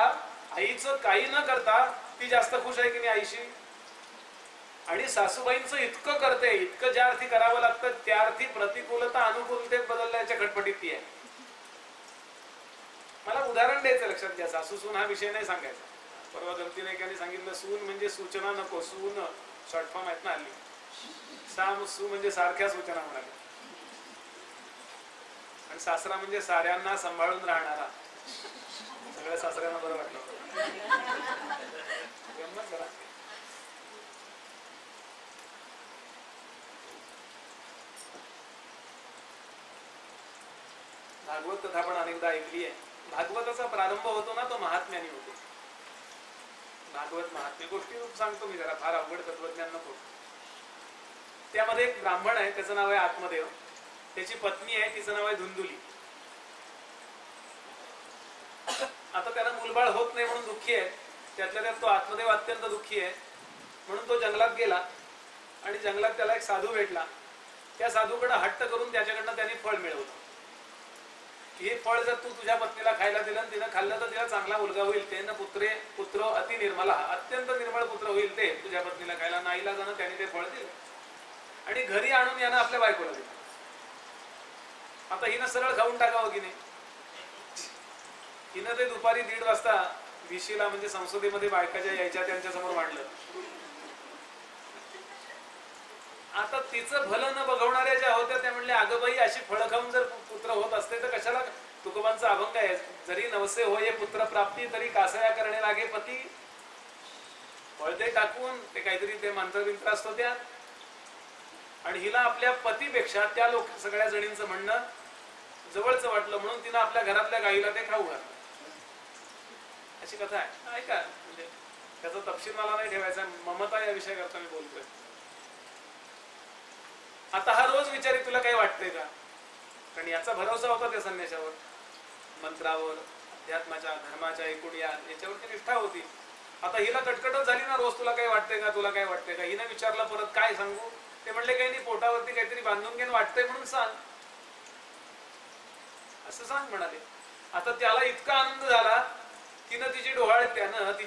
Speaker 1: आईचं काही न करता ती जास्त खुश आहे की नाही आईशी? आणि सासूबाईंचं इतकं करते, इतकं ज्या अर्थी करावं लागतं त्या अर्थी प्रतिकूलता अनुकूलतेत बदलण्याच्या खटपटीत ती आहे. मला उदाहरण द्यायचं, लक्षात घ्या. सासू सून हा विषय नाही सांगायचा. परवा गमतीने एकाने सांगितलं, सून म्हणजे सूचना नको, सून शॉर्ट फॉर्म आहेत ना हल्ली. सू म्हणजे सारख्या सूचना म्हणाल्या, आणि सासरा म्हणजे साऱ्यांना सांभाळून राहणारा. सगळ्या सासऱ्यांना बरं वाटलं. गंमत करा. भागवत कथा पण अनेकदा ऐकली आहे. भागवताचा प्रारंभ होतो ना, तो महात्म्याने होतो. भागवत महात्म्य गोष्टी सांगतो मी जरा, फार अवघड तत्वज्ञान नको. त्यामध्ये एक ब्राह्मण आहे, त्याचं नाव आहे आत्मदेव. त्याची पत्नी आहे, तिचं नाव आहे धुंदुली. आता त्याला मुलबाळ होत नाही म्हणून दुःखी आहे. त्यातल्या त्यात तो आत्मदेव अत्यंत दुःखी आहे. म्हणून तो जंगलात गेला आणि जंगलात त्याला एक साधू भेटला. त्या साधूकडे हट्ट करून त्याच्याकडनं त्याने फळ मिळवलं. हे फळ जर तू तुझ्या पत्नीला खायला दिलं आणि तिनं खाल्लं तर तिला चांगला मुलगा होईल. ते न पुत्र अति निर्मला, अत्यंत निर्मळ पुत्र होईल ते तुझ्या पत्नीला खायला. नाईलाजानं त्याने ते फळ दिलं आणि घरी आणून यानं आपल्या बायकोला दिलं. आता हिनं सरळ खाऊन टाकावं की नाही? हिनं ते दुपारी 1:30 वाजता भिशीला म्हणजे संसदेमध्ये बायका ज्या यायच्या त्यांच्या समोर मांडलं. आता तिचं भलं न बघवणाऱ्या ज्या होत्या त्या म्हणले, अगं बाई, अशी फळं खाऊन जर पुत्र होत असते तर कशाला? तुकोबांचा अभंग आहे, जरी नवसे होये पुत्र प्राप्ती तरी कासया करणे लागे पती. फळते टाकून ते काहीतरी ते मंत्रबिंत्र असतो त्यात. आणि हिला आपल्या पतीपेक्षा त्या सगळ्या जणींचं म्हणणं जवळचं वाटलं म्हणून तिनं आपल्या घरातल्या गाईला ते खाऊ घातलं. अशी कथा आहे, ऐका. म्हणजे त्याचा तपशील मला नाही ठेवायचा, ममता या विषयाकरता मी बोलतोय. आता हा रोज विचारी तुला काही वाटतंय का? कारण याचा भरोसा होता त्या संन्याशावर, मंत्रावर, अध्यात्माच्या, धर्माच्या एकूण याच्यावरती निष्ठा होती. आता हिला कटकटच झाली ना, रोज तुला काही वाटतंय का, तुला काय वाटतंय का? हिनं विचारलं परत, काय सांगू? ते म्हणले, काही नाही, पोटावरती काहीतरी बांधून घेऊन वाटतंय म्हणून सांग, असं सांग म्हणाले. आता त्याला इतका आनंद झाला, त्यानं तिची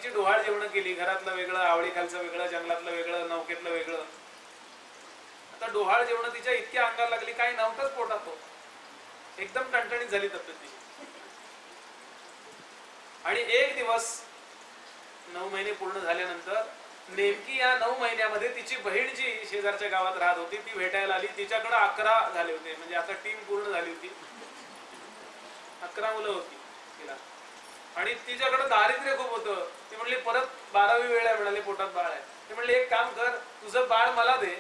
Speaker 1: डोहाळ जेवण केली. घरातलं वेगळं, आवळी खालचं वेगळं, जंगलातलं वेगळं, नौकेतलं वेगळं. आता डोहाळ जेवण तिच्या इतक्या अंगाला लागली, काही नव्हतंच पोटात. तो एकदम टणटणीत झाली तब्येत तिची. आणि एक दिवस 9 महिने पूर्ण झाल्यानंतर नेमकी या 9 महिन्यामध्ये तिची बहीण जी शेजारच्या गावात राहत होती ती भेटायला आली. तिच्याकडे 11 झाले होते, म्हणजे आता टीम पूर्ण झाली होती. 11 मुलं होती तिला. आणि तिच्याकडे दारिद्र्य खूप होतं. ती म्हणली, परत 12वी वेळ आहे म्हणाले, पोटात बाळ आहे. ते म्हणले, एक काम कर, तुझं बाळ मला दे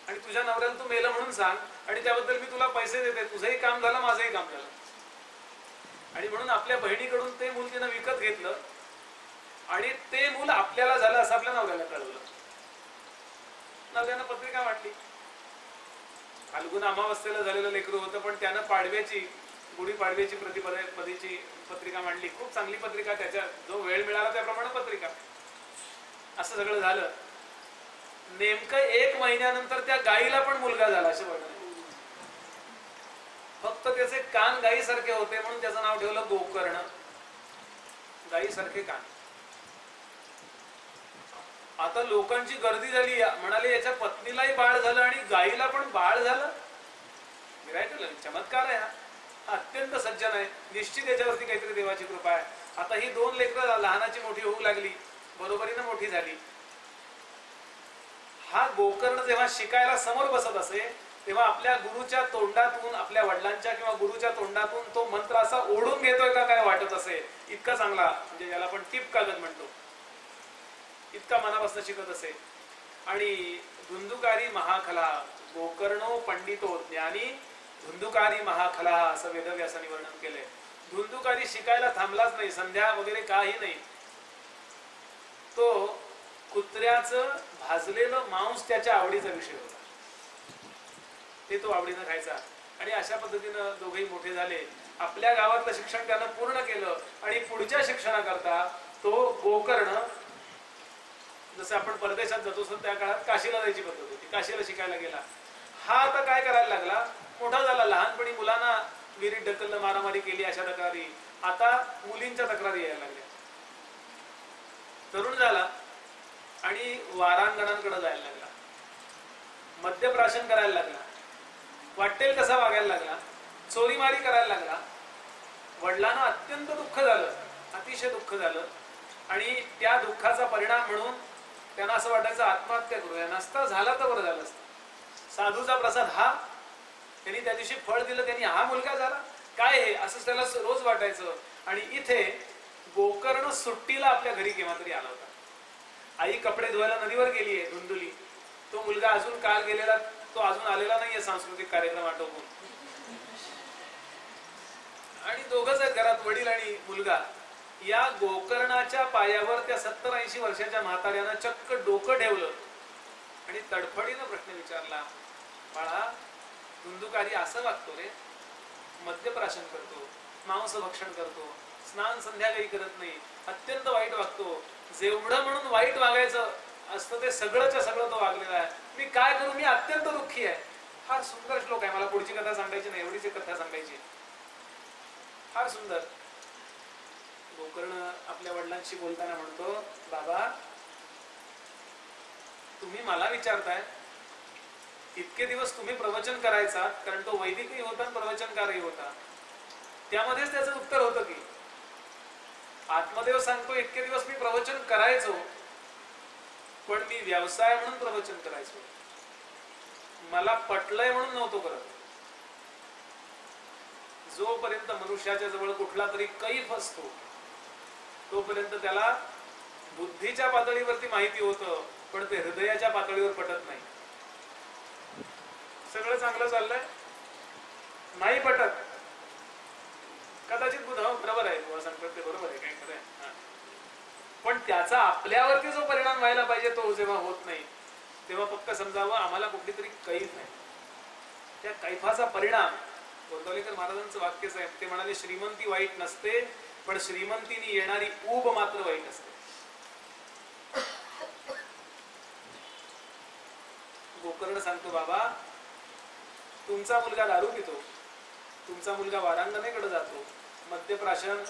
Speaker 1: आणि तुझ्या नवऱ्याला तू मेलं म्हणून सांग आणि त्याबद्दल मी तुला पैसे देते. तुझंही काम झालं, माझंही काम झालं. आणि म्हणून आपल्या बहिणीकडून ते मूल तिनं विकत घेतलं आणि ते मूल आपल्याला झालं असं आपल्या नवऱ्याला कळवलं. नवऱ्यानं पत्रिका वाटली. फाल्गुन अमावस्येला झालेलं लेकरू होतं, पण त्यानं पाडव्याची, गुढी पाडव्याची प्रतिपदेची पत्रिका मांडली. खूप चांगली पत्रिका, त्याच्या जो वेळ मिळाला त्याप्रमाणे पत्रिका. असं सगळं झालं. नेमकं 1 महिन्यानंतर त्या गाईला पण मुलगा झाला असं वर्णन. फक्त त्याचे कान गाईसारखे होते म्हणून त्याचं नाव ठेवलं गोकर्ण, गाईसारखे कान. आता लोकांची गर्दी झाली, म्हणाले याच्या पत्नीलाही बाळ झालं आणि गाईला पण बाळ झालं. चमत्कार आहे हा, अत्यंत सज्जन आहे. निश्चित याच्यावरती काहीतरी देवाची कृपा आहे. आता ही 2 लेकरं लहानाची मोठी होऊ लागली, बरोबरीनं मोठी झाली. हा गोकर्ण जेव्हा शिकायला समोर बसत असे तेव्हा आपल्या गुरुच्या तोंडातून, आपल्या वडिलांच्या किंवा गुरुच्या तोंडातून तो मंत्र असा ओढून घेतोय का काय वाटत असे. इतका चांगला, म्हणजे ज्याला आपण टिप कागद म्हणतो, इतका मनापासून शिकत असे. आणि धुंदुकारी महाखला गोकर्णो पंडितो ज्ञानी धुंदुकारी महाखला असं वेदव्यासाने वर्णन केलंय. धुंदुकारी शिकायला थांबलाच नाही, संध्या वगैरे काही नाही. तो कुत्र्याचं भाजलेलं मांस त्याच्या आवडीचा विषय होता, ते तो आवडीनं खायचा. आणि अशा पद्धतीनं दोघेही मोठे झाले. आपल्या गावातलं शिक्षण त्यानं पूर्ण केलं आणि पुढच्या शिक्षणाकरता तो गोकर्ण, जसं आपण परदेशात जातो त्या काळात काशीला जायची पद्धत होती, काशीला शिकायला गेला. हा आता काय करायला लागला, मोठा झाला. लहानपणी मुलांना विहिरीत ढकललं, मारामारी केली, अशा तक्रारी. आता मुलींच्या तक्रारी यायला लागल्या. तरुण झाला आणि वारांगणांकडे जायला लागला, मद्यप्राशन करायला लागला, वाटेल कसा वागायला लागला, चोरीमारी करायला लागला. वडिलांना अत्यंत दुःख झालं, अतिशय दुःख झालं. आणि त्या दुःखाचा परिणाम म्हणून त्यांना असं वाटायचं आत्महत्या करूया. नसता झाला तर बरं झालं असतं. साधूचा प्रसाद हा, त्यांनी त्या दिवशी फळ दिलं, त्यांनी हा मुलगा झाला काय हे असं त्याला रोज वाटायचं. आणि इथे गोकर्ण सुट्टीला आपल्या घरी केव्हा तरी आला होता. आई कपडे धुवायला नदीवर गेलीये धुंदुली. तो मुलगा अजून काल गेलेला, तो अजून आलेला नाहीये सांस्कृतिक कार्यक्रम आटोपून. आणि दोघंच आहेत घरात, वडील आणि मुलगा. या गोकर्णाच्या पायावर त्या 70-80 वर्षाच्या म्हाताऱ्यानं चक्क डोकं ठेवलं आणि तडफडीनं प्रश्न विचारला, बाळा, धुंदुकारी असं वागतो रे, मद्यप्राशन करतो, मांस भक्षण करतो, स्नान संध्याकाळी करत नाही, अत्यंत वाईट वागतो. जेवढं म्हणून वाईट वागायचं असतं ते सगळंच्या सगळं तो वागलेला आहे. मी काय करू, मी अत्यंत दुःखी आहे. फार सुंदर श्लोक आहे. मला पुढची कथा सांगायची नाही, एवढीच एक कथा सांगायची. फार सुंदर. गोकर्ण आपल्या वडिलांशी बोलताना म्हणतो, बाबा तुम्ही मला विचारताय इतके दिवस तुम्ही प्रवचन करायचा, कारण तो वैदिकही होता आणि प्रवचनकारही होता, त्यामध्येच त्याचं उत्तर होतं की आत्मदेव सांगतो इतके दिवस मी प्रवचन करायचो, पण मी व्यवसाय म्हणून प्रवचन करायचो, मला पटलंय म्हणून नव्हतो करत. जोपर्यंत मनुष्याच्या जवळ कुठला तरी कैफ असतो तोपर्यंत त्याला बुद्धीच्या पातळीवरती माहिती होतं, पण ते हृदयाच्या पातळीवर पटत नाही. सगळं चांगलं चाललंय, नाही पटत. कदाचित बरोबर आहे, तुला सांगतात ते बरोबर आहे, काय खरं आहे, पण त्याचा आपल्यावरती जो परिणाम व्हायला पाहिजे तो जेव्हा होत नाही, तेव्हा फक्त समजावं आम्हाला कुठली तरी कैफ आहे. त्या कैफाचा परिणाम गोंदवलेकर महाराजांचं वाक्यच आहे. ते म्हणाले, श्रीमंती वाईट नसते, पण श्रीमंतीने येणारी ऊब मात्र वाईट असते. गोकर्ण सांगतो, बाबा तुमचा मुलगा दारू पितो, तुमचा मुलगा वारांगणेकडे जातो, मद्यप्राशन,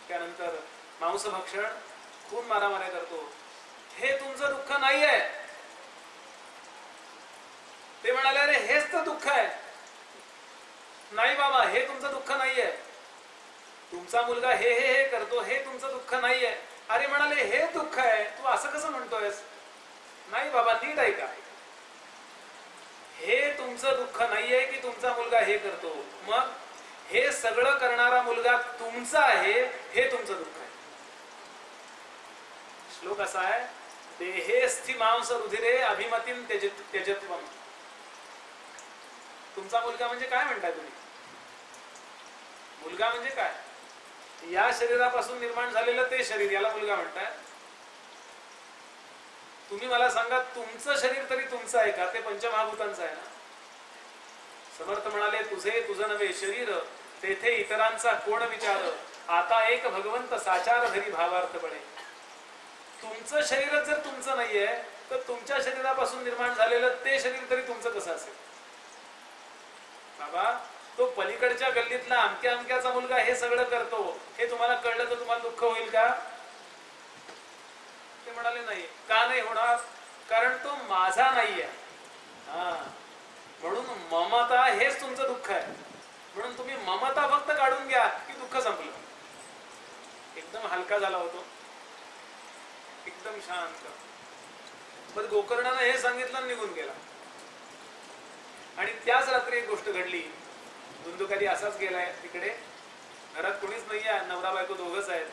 Speaker 1: त्यानंतर मांसभक्षण, खून मारामाऱ्या करतो, हे तुमचं दुःख नाही आहे. ते म्हणाले, अरे हेच तर दुःख आहे. नाही बाबा, हे तुमचं दुःख नाहीये. तुमचा मुलगा हे हे हे करतो, हे तुमचं दुःख नाहीये. अरे म्हणाले, हे दुःख आहे, तू असं कसं म्हणतोयस? नाही बाबा, नीट ऐका, हे तुमचं दुःख नाहीये की तुमचा मुलगा हे करतो, मग हे सगळं करणारा मुलगा तुमचा आहे, हे तुमचं दुःख आहे. श्लोक असा आहे, देहे स्थि मांस रुधिरे अभिमतीम त्यजत्वम. तुमचा मुलगा म्हणजे काय म्हणताय तुम्ही? मुलगा म्हणजे काय? या शरीरापासून निर्माण झालेलं ते शरीर, याला मुलगा म्हणताय? तुम्ही मला सांगा, तुमचं शरीर तरी तुमचं आहे का? ते पंचमहाभूतांचं आहे ना. समर्थ म्हणाले, तुझं नव्हे शरीर, तेथे इतरांचा कोण विचार, आता एक भगवंत साचार धरी भावार्थ बळे. तुमचं शरीरच जर तुमचं नाहीये, तर तुमच्या शरीरापासून निर्माण झालेलं ते शरीर तरी तुमचं कसं असेल? बाबा, तो पलीकडच्या गल्लीतला अमक्या अमक्याचा मुलगा हे सगळं करतो, हे तुम्हाला कळलं तर तुम्हाला दुःख होईल का? ते म्हणाले, नाही. का नाही होणार? कारण तो माझा नाहीये. म्हणून ममता हेच तुमचं दुःख आहे. म्हणून तुम्ही ममता फक्त काढून घ्या की दुःख संपलं. एकदम हलका झाला होतो, एकदम शांत. पण गोकर्णानं हे सांगितलं, निघून गेला. आणि त्याच रात्री एक गोष्ट घडली. धुंदुकारी असाच गेलाय तिकडे, घरात कोणीच नाही आहे, नवरा बायको दोघच आहेत.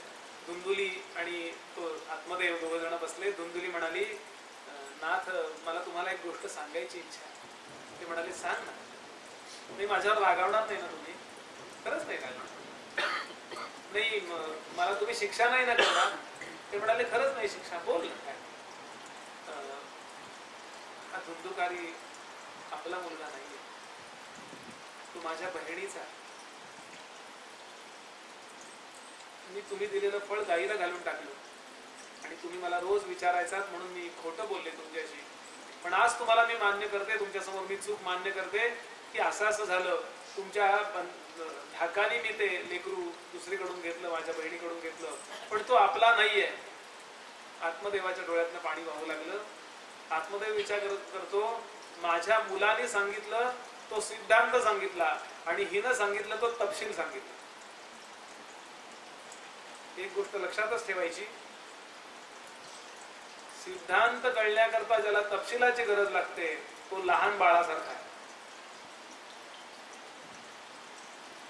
Speaker 1: धुंदुली आणि तो आत्मदेव दोघ जण बसले. धुंदुली म्हणाली, नाथ, मला तुम्हाला एक गोष्ट सांगायची इच्छा आहे. ते म्हणाले, सांग ना. नाही, माझ्यावर रागावणार नाही ना तुम्ही? खरंच नाही रागवणार. नाही, मला तुम्ही शिक्षा नाही ना करणार? ते म्हणाले, खरंच नाही शिक्षा. बोल ना काय. हा धुंदुकारी आपला मुलगा नाहीये, तो माझ्या बहिणीचा. मी तुम्ही दिलेलं फळ गाईला घालून टाकलं आणि तुम्ही मला रोज विचारायचात म्हणून मी खोटं बोलले तुमच्याशी. पण आज तुम्हाला मी मान्य करते, तुमच्यासमोर मी चूक मान्य करते की असं असं झालं. तुमच्या धाकाने मी ते लेकरू दुसरीकडून घेतलं, माझ्या बहिणीकडून घेतलं, पण तो आपला नाहीये. आत्मदेवाच्या डोळ्यातनं पाणी वाहू लागलं. आत्मदेव विचार करतो, माझ्या मुलाने सांगितलं तो सिद्धांत सांगितला आणि हिनं सांगितलं तो तपशील सांगितला. एक गोष्ट लक्षातच ठेवायची, सिद्धांत कळण्याकरता ज्याला तपशिलाची गरज लागते तो लहान बाळासारखा आहे.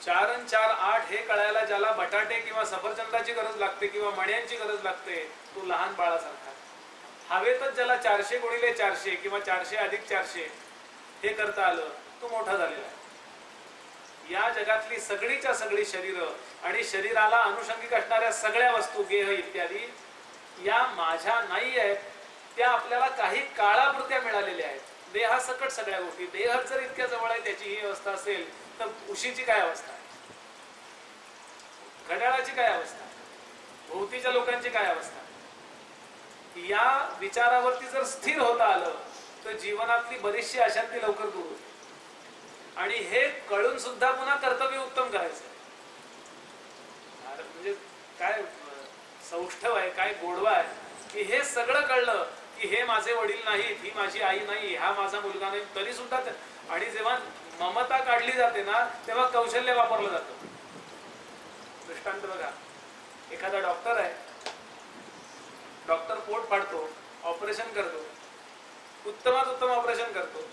Speaker 1: 4 आणि 4 8 हे कळायला ज्याला बटाटे किंवा सफरचंदाची गरज लागते किंवा मण्यांची गरज लागते तो लहान बाळासारखा आहे. हवेतच ज्याला 400 गुणिले 400 किंवा 400 अधिक 400 हे करता आलं तो मोठा झालेला आहे. या जगातली सगळीच्या सगळी शरीरं आणि शरीराला अनुषंगिक असणाऱ्या सगळ्या वस्तू, गेह इत्यादी, या माझ्या नाही आहेत, त्या आपल्याला काही काळापुरत्या मिळालेल्या आहेत. देहासकट सगळ्या गोष्टी. देह जर इतक्या जवळ आहे त्याची ही अवस्था असेल तर उशीची काय अवस्था आहे, घड्याळाची काय अवस्था आहे, भोवतीच्या लोकांची काय अवस्था आहे. या विचारावरती जर स्थिर होता आलं तर जीवनातली बरीचशी अशांती लवकर दूर होते. आणि हे कळून सुद्धा पुन्हा कर्तव्य उत्तम करायचं. म्हणजे काय सौष्ठव आहे, काय गोडवा आहे की हे सगळं कळलं की हे माझे वडील नाहीत, ही माझी आई नाही, हा माझा मुलगा नाही, तरी सुद्धा. आणि जेव्हा ममता काढली जाते ना तेव्हा कौशल्य वापरलं जातं. दृष्टांत बघा, एखादा डॉक्टर आहे, डॉक्टर पोट फाडतो, ऑपरेशन करतो, उत्तमात उत्तम ऑपरेशन करतो,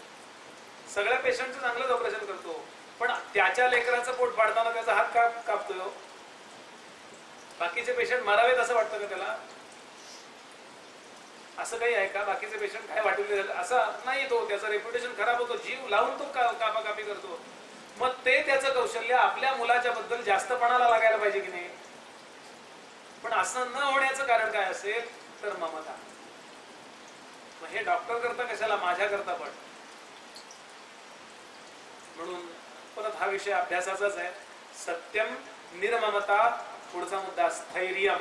Speaker 1: सगळ्या पेशंटचं चांगलंच ऑपरेशन करतो, पण त्याच्या लेकराचं पोट फाडताना त्याचा हात का कापतोय? बाकीचे पेशंट मारावेत असं वाटतं का त्याला? असं काही आहे का? बाकीचे पेशंट काय वाटवले असं नाही, तो त्याचं रेप्युटेशन खराब होतो, जीव लावून तो कापाकापी करतो. मग ते त्याचं कौशल्य आपल्या मुलाच्या बद्दल जास्तपणाला लागायला पाहिजे की नाही? पण असं न होण्याचं कारण काय असेल तर ममता. मग हे डॉक्टर करता कशाला, माझ्या करता पण. म्हणून परत हा विषय अभ्यासाचाच आहे. सत्यम, निर्ममता, पुढचा मुद्दा स्थैर्यम.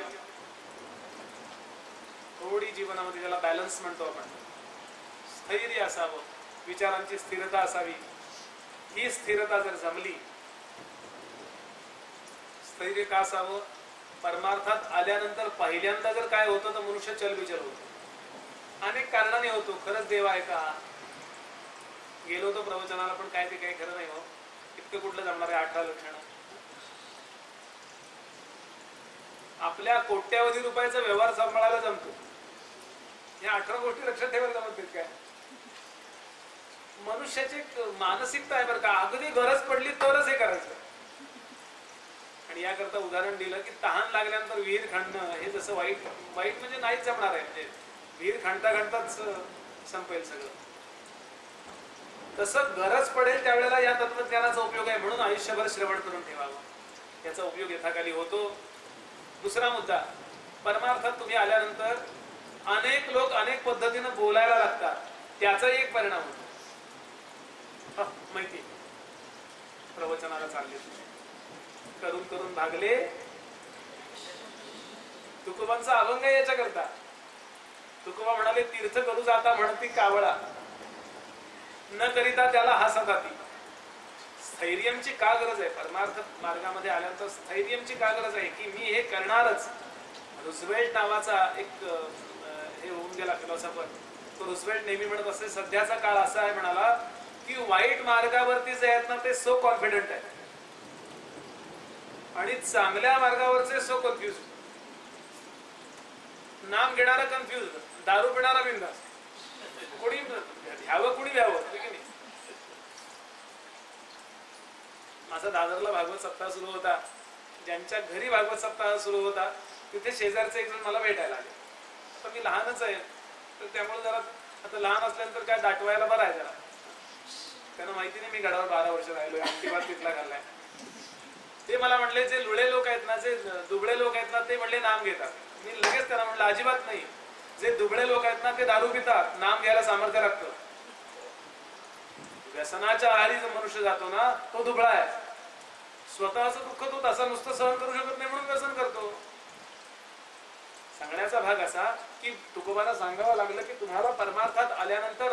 Speaker 1: थोडी जीवनामध्ये ज्याला बॅलन्स म्हणतो आपण, स्थैर्य असावं, विचारांची स्थिरता असावी. ही स्थिरता जर जमली, स्थैर्य का असावं? परमार्थात आल्यानंतर पहिल्यांदा जर काय होतं तर मनुष्य चलबिचल होतो. अनेक कारणाने होतो. खरंच देव आहे का? गेलो होतो प्रवचनाला पण काय ते काही खरं नाही हो. इतकं कुठलं जमणार आहे 18 लक्षणं? आपल्या कोट्यावधी रुपयाचा व्यवहार सांभाळायला जमतो, या 18 गोष्टी लक्षात ठेवायला जमत नाहीत काय? मनुष्याची मानसिकता आहे बरं का. अगदी गरज पडली तरच हे करायचं. आणि याकरता उदाहरण दिलं की तहान लागल्यानंतर विहीर खणणं हे जसं वाईट म्हणजे नाहीच जमणार आहे. म्हणजे विहीर खणता खणताच संपेल सगळं. तसं गरज पडेल त्यावेळेला या तत्वज्ञानाचा उपयोग आहे. म्हणून आयुष्यभर श्रवण करून ठेवावं, याचा उपयोग यथाकाली होतो. दुसरा मुद्दा, परमार्थात तुम्ही आल्यानंतर अनेक लोक अनेक पद्धतीनं बोलायला लागतात, त्याचाही एक परिणाम होतो. माहिती, प्रवचनाला चालले, करून करून भागले. तुकोबांचा अभंग आहे याच्याकरता. तुकोबा म्हणाले, तीर्थ करू जाता म्हणती कावळा, न करिता त्याला हासताती. स्थैर्यमची का गरज आहे? परमार्थ मार्गामध्ये आल्यानंतर स्थैर्यमची का गरज आहे की मी हे करणारच. रुझवेल्ट नावाचा एक हे होऊन गेला फिलॉसॉफर, तो रुझवेल्ट नेहमी म्हणत असे, सध्याचा काळ असा आहे म्हणाला की वाईट मार्गावरती जे आहेत ना ते सो कॉन्फिडंट आहे आणि चांगल्या मार्गावरचे सो कन्फ्युज. नाम घेणारा कन्फ्युज, दारू पिणारा बिंदास. कोणी घ्यावं कोणी घ्यावं की नाही? माझा दादरला भागवत सप्ताह सुरू होता. ज्यांच्या घरी भागवत सप्ताह सुरू होता तिथे शेजारचे एक जण मला भेटायला आले. तर मी लहानच आहे, तर त्यामुळे जरा आता लहान असल्यानंतर काय दाटवायला बरं आहे जरा. त्यांना माहिती नाही मी गडावर 12 वर्ष राहिलोय, आमची बात तिथला घाललाय. ते मला म्हणले, जे लुळे लोक आहेत ना, जे दुबळे लोक आहेत ना, ते म्हणले नाम घेतात. मी लगेच त्यांना म्हणलं, अजिबात नाही. जे दुबळे लोक आहेत ना ते दारू पितात, नाम घ्यायला सामर्थ्य लागतं. व्यसनाच्या आहारी जो मनुष्य जातो ना तो दुबळा आहे. स्वतःचं दुःख तो तसा नुसतं सहन करू शकत नाही म्हणून व्यसन करतो. सांगण्याचा भाग असा की तुकोबांना सांगावं लागलं की तुम्हाला परमार्थात आल्यानंतर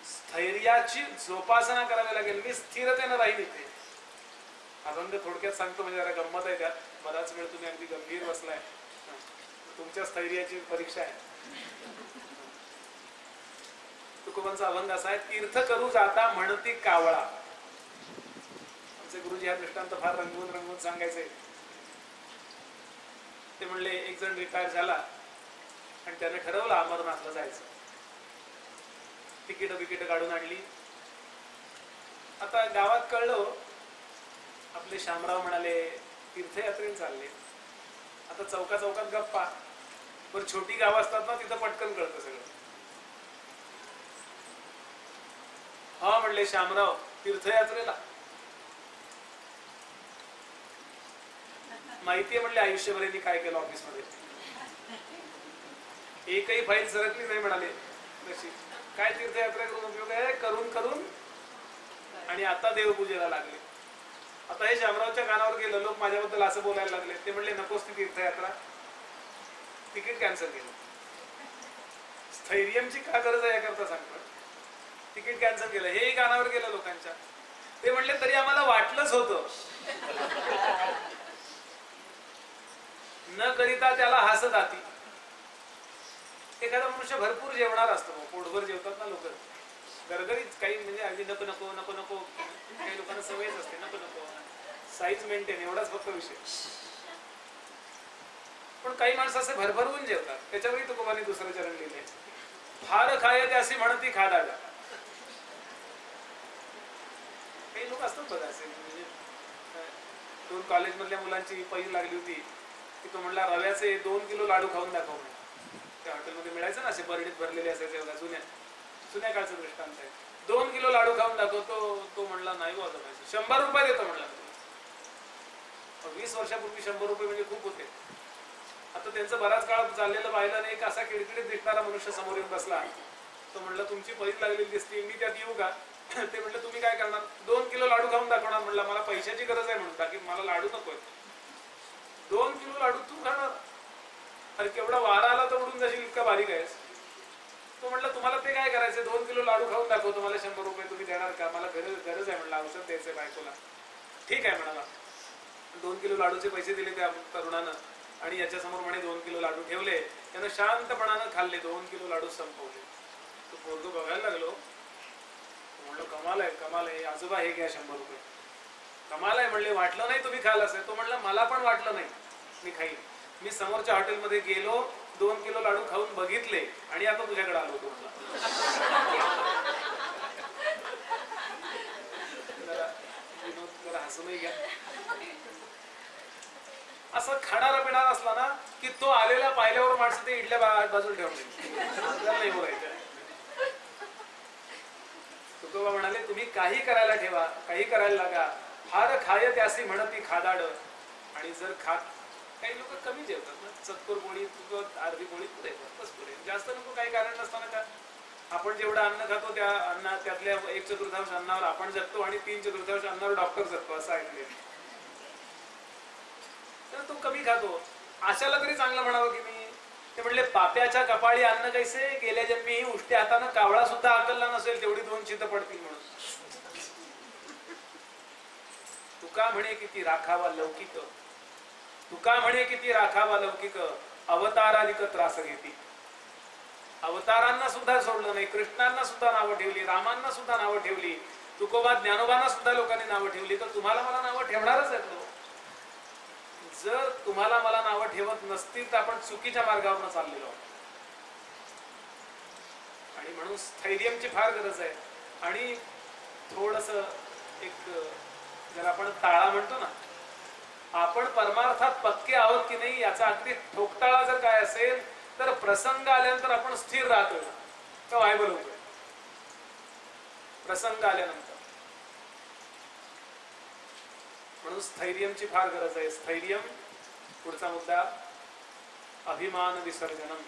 Speaker 1: स्थैर्याची जोपासना करावी लागेल. मी स्थिरतेनं राहील इथे. अभंग थोडक्यात सांगतो, म्हणजे जरा गंमत आहे त्यात. बराच वेळ तुम्ही अगदी गंभीर बसलाय, तुमच्या स्थैर्याची परीक्षा आहे. तुकोबांचा अभंग असा आहे, तीर्थ करू जाता म्हणती कावळा. आमचे गुरुजी हा दृष्टांत फार रंगवून रंगवून सांगायचे. ते म्हणले, एक जण रिटायर झाला आणि त्याने ठरवलं अमरनाथला जायचं. तिकीट काढून आणली. आता गावात कळलं, आपले शामराव म्हणाले तीर्थयात्रेने चालले. आता चौका चौकात गप्पा, पण छोटी गाव असतात ना तिथं पटकन कळतं सगळं. हा म्हणले शामराव तीर्थयात्रेला. माहितीये म्हणले आयुष्यभराने काय केलं ऑफिसमध्ये. एकही फाईल सरकली नाही म्हणाले. काय तीर्थयात्रा करून उपयोग आहे? करून करून आणि आता देवपूजेला लागले. आता हे शामरावच्या कानावर गेलं, लोक माझ्याबद्दल असं बोलायला लागले. ते म्हणले नकोच ती तीर्थयात्रा, तिकीट कॅन्सल केलं. स्थैर्यमची का गरज आहे याकरता सांगतो. तिकीट कॅन्सल केलं, हेही कानावर गेलं लोकांच्या. ते म्हणले तरी आम्हाला वाटलंच होतं. न करिता त्याला हसत आती. एखादा मनुष्य भरपूर जेवणार असतो, पोटभर जेवतात ना लोक, गरगरीत काही म्हणजे अगदी नको नको नको नको, काही लोकांना सवयच असते नको नको, साईज मेंटेन, एवढाच फक्त विषय. पण काही माणसं असे भरभरून जेवतात. त्याच्यावरही तुकोबांनी दुसरं चरण लिहिले, फार खाय त्यासी म्हणती खादाडा. काही लोक असतात बघा असे, म्हणजे 2 कॉलेजमधल्या मुलांची पैज लागली होती की तो म्हणला रव्याचे 2 किलो लाडू खाऊन दाखव. त्या हॉटेलमध्ये मिळायचं ना, असे बर्डीत भरलेले असायचे बघा, जुन्या काळचं दृष्टांत आहे. 2 किलो लाडू खाऊन दाखवतो. तो म्हणला नाही बाबा, 100 रुपये देतो म्हणला. 20 वर्षापूर्वी 100 रुपये म्हणजे खूप होते. आता त्यांचं बराच काळ चाललेलं पाहिलं नाही, एक असा किडकिडीत दिसणारा मनुष्य समोर येऊन बसला. तो म्हणला तुमची पैज लागलेली दिसते, मी त्यात येऊ का? ते म्हणलं तुम्ही काय करणार? 2 किलो लाडू खाऊन दाखवणार. म्हणला मला पैशाची गरज आहे म्हणून, बाकी मला लाडू नकोय. 2 किलो लाडू तू खाणार? अरे केवढा वारा आला तर उडून जाशील, इतका बारीक आहेस. तो म्हणला तुम्हाला ते काय करायचं? 2 किलो लाडू खाऊन दाखवतो, मला 100 रुपये तुम्ही देणार का? मला गरज आहे म्हणलं, औषध द्यायचंय बायकोला. ठीक आहे म्हणाला. 2 किलो लाडूचे पैसे दिले त्या तरुणानं आणि याच्यासमोर म्हणे 2 किलो लाडू ठेवले. त्यानं शांतपणानं खाल्ले, 2 किलो लाडू संपवले. तो पोरगं बघायला लागलो. म्हणलं कमाल आहे, कमाल आहे. आजोबा हे घ्या 100 रुपये. कमाल आहे म्हणले, वाटलं नाही तुम्ही खाल असं. तो म्हणला मला पण वाटलं नाही मी खाईन. मी समोरच्या हॉटेलमध्ये गेलो, 2 किलो लाडू खाऊन बघितले आणि आता तुझ्याकडे आलो. तो म्हणला जरा हसूनही घ्या. असं खाणारा पिणारा असला ना की तो आलेला पाहिल्यावर माणसं ते इडल्या बाजूला ठेवून देईल, आपल्याला नाही बोलायचं. तुकोबा म्हणाले तुम्ही काही करायला ठेवा, काही करायला लागा, फार खाय त्यासी म्हणती खादाड. आणि जर काही लोक कमी जेवतात ना, चतकोर पोळी, अर्धी पोळी पुरे, बस पुरे, जास्त नको. काही कारण नसताना का आपण जेवढं अन्न खातो त्या अन्ना त्यातल्या 1/4 अन्नावर आपण जगतो आणि 3/4 अन्नावर डॉक्टर जगतो, असं ऐकले. तर तो कमी खातो. आशाला तरी चांगलं म्हणावं की मी. ते म्हणले पाप्याच्या कपाळी अन्न कैसे, गेल्या जन्मी उष्ट्या हातानं कावळा सुद्धा आकलला नसेल तेवढी 2 चित पडतील म्हणून. तुका म्हणे किती राखावा लौकिक, तुका म्हणे किती राखावा लौकिक, अवताराधिक त्रास घेती. अवतारांना सुद्धा सोडलं नाही, कृष्णांना सुद्धा नावं ठेवली, रामांना सुद्धा नावं ठेवली, तुकोबा ज्ञानोबांना सुद्धा लोकांनी नावं ठेवली. तर तुम्हाला मला नावं ठेवणारच आहेत लोक. जर तुम्हाला मला नावं ठेवत नसतील तर आपण चुकीच्या मार्गावर चाललेलो आहोत. आणि म्हणून स्थैर्यमची फार गरज आहे. आणि थोडस एक जर आपण ताळा म्हणतो ना, आपण परमार्थात पक्के आहोत की नाही याचा अगदी ठोकताळा जर काय असेल तर प्रसंग आल्यानंतर आपण स्थिर राहतो का व्हायबल होतोय. प्रसंग आल्यानंतर म्हणून स्थैर्यमची फार गरज आहे. स्थैर्यम. पुढचा मुद्दा अभिमान विसर्जनम.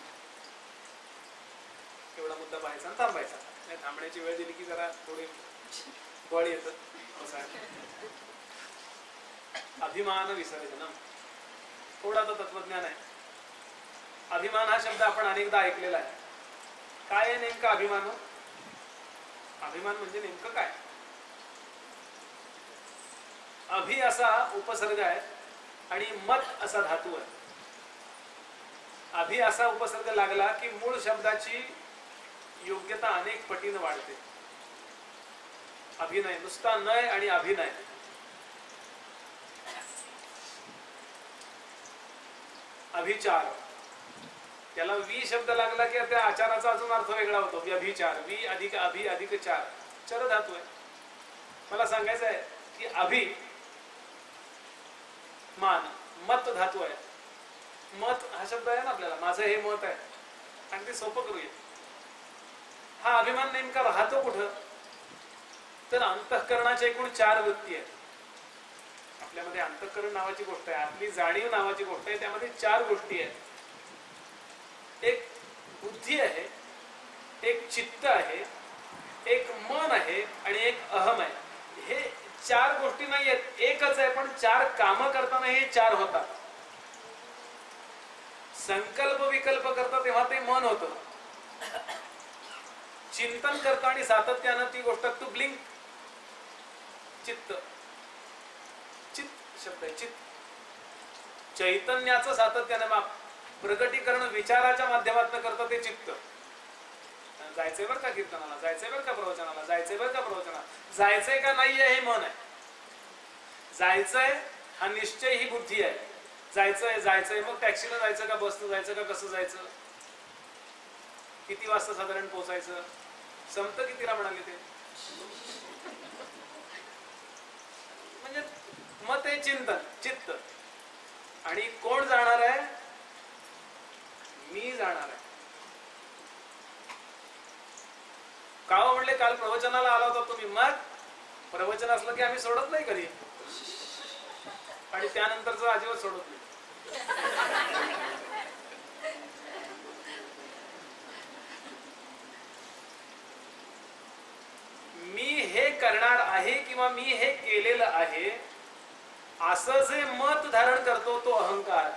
Speaker 1: एवढा मुद्दा पाहायचा आणि थांबायचा. नाही थांबण्याची वेळ दिली की जरा थोडी बळ येतं. अभिमान विसर्जनम थोडा तर तत्वज्ञान आहे. अभिमान हा शब्द आपण अनेकदा ऐकलेला आहे. काय आहे नेमका अभिमान? अभिमान म्हणजे नेमकं काय? अभि असा उपसर्ग आहे आणि मत असा धातू आहे. अभि असा उपसर्ग लागला की मूळ शब्दाची योग्यता अनेक पटीने वाढते. अभिनय, नुसता नय आणि अभिनय. अभिचार, त्याला वी शब्द लागला की त्या आचाराचा अजून अर्थ वेगळा होतो. व्यभिचार, वी अधिक अभि अधिक चार, चर धातू आहे. मला सांगायचं आहे की अभि मान, मत धातू आहे. मत हा शब्द आहे ना आपल्याला, माझं हे मत आहे. अगदी सोपं करूया. हा अभिमान नेमका राहतो कुठं? तर अंतःकरणाच्या एकूण 4 वृत्ती आहेत. आपल्यामध्ये अंतःकरण नावाची गोष्ट आहे, आपली जाणीव नावाची गोष्ट आहे. त्यामध्ये 4 गोष्टी आहेत. एक बुद्धी आहे, एक चित्त आहे, एक मन आहे आणि एक अहम आहे. हे 4 गोष्टी नाही आहेत, एकच आहे. पण 4 कामं करताना हे 4 होतात. संकल्प विकल्प करता तेव्हा ते मन होतं. चिंतन करतो आणि सातत्यानं ती गोष्ट तू ब्लिंक चित्त चित्त शब्द आहे चित्त चैतन्याचं सातत्यानं प्रगटीकरण विचाराच्या माध्यमातून करतं ते चित्त. जायचंय बरं का कीर्तनाला, जायचंय बरं का प्रवचनाला, जायचंय बरं का प्रवचनाला, जायचंय का नाहीये हे मन आहे. जायचंय हा निश्चय ही बुद्धी आहे. जायचंय जायचंय मग टॅक्सीनं जायचं का बसनं जायचं का कसं जायचं, किती वाजता साधारण पोहोचायचं, संत कितीला म्हणाले ते, म्हणजे मग ते चिंतन चित्त. आणि कोण जाणार आहे, मी जाणार आहे. का म्हणले काल प्रवचनाला आला होता तुम्ही, मग प्रवचन असलं की आम्ही सोडत नाही कधी, आणि त्यानंतरच अजिबात सोडत नाही. मी हे करणार आहे किंवा मी हे केलेलं आहे असं जे मत धारण करतो तो अहंकार.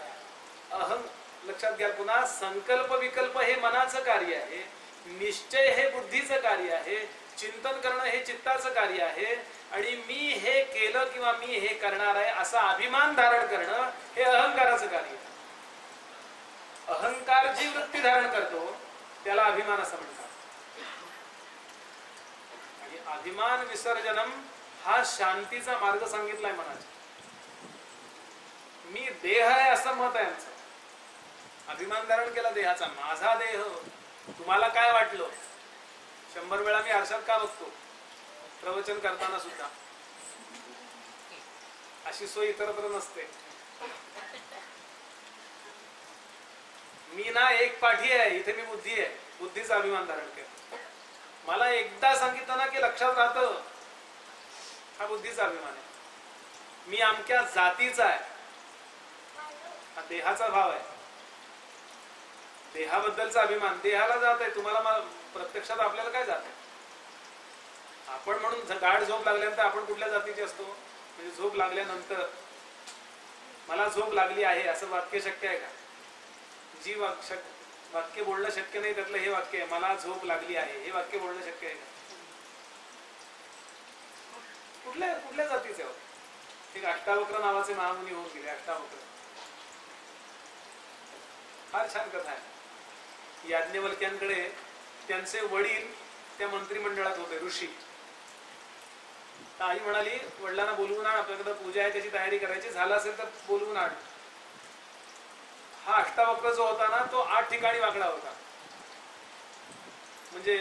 Speaker 1: लक्षात घ्या पुन्हा, संकल्प विकल्प हे मनाचं कार्य आहे, निश्चय हे बुद्धीचं कार्य आहे, चिंतन करणं हे चित्ताचं कार्य आहे, आणि मी हे केलं किंवा मी हे करणार आहे असा अभिमान धारण करणं हे अहंकाराचं कार्य आहे. अहंकार जी वृत्ती धारण करतो त्याला अभिमान असं म्हणतात. आणि अभिमान विसर्जनम हा शांतीचा मार्ग सांगितलाय मनाचा. मी देह आहे असं मत आहे आमचं. अभिमान धारण केला देहाचा, माझा देह. तुम्हाला काय वाटलं, 100 वेळा मी आरशात का बघतो प्रवचन करताना सुद्धा, अशी सोय इतरत्र नसते. मी ना एक पाठी आहे, इथे मी बुद्धी आहे, बुद्धीचा अभिमान धारण केला. मला एकदा सांगितलं ना की लक्षात राहतं, हा बुद्धीचा अभिमान आहे. मी अमक्या जातीचा आहे, हा देहाचा भाव आहे. देहाबद्दलचा अभिमान, देहाला जात आहे. तुम्हाला प्रत्यक्षात आपल्याला काय जात आहे, आपण म्हणून गाढ झोप लागल्यानंतर आपण कुठल्या जातीचे असतो, म्हणजे झोप लागल्यानंतर मला झोप लागली आहे असं वाक्य शक्य आहे का? जी वाक्य बोलणं शक्य नाही त्यातलं हे वाक्य आहे, मला झोप लागली आहे, हे वाक्य बोलणं शक्य आहे का? कुठल्या जातीचे आहोत? एक अष्टावक्र नावाचे महामुनी होऊन गेले. अष्टावक्र फार छान कथा आहे. याज्ञवल्क्यांकडे त्यांचे वडील त्या मंत्रिमंडळात होते, ऋषी. आई म्हणाली वडिलांना बोलवून आण, आपल्याकडे पूजा आहे त्याची तयारी करायची, झालं असेल तर बोलवून आण. हा अष्टावक्र जो होता ना तो 8 ठिकाणी वाकडा होता. म्हणजे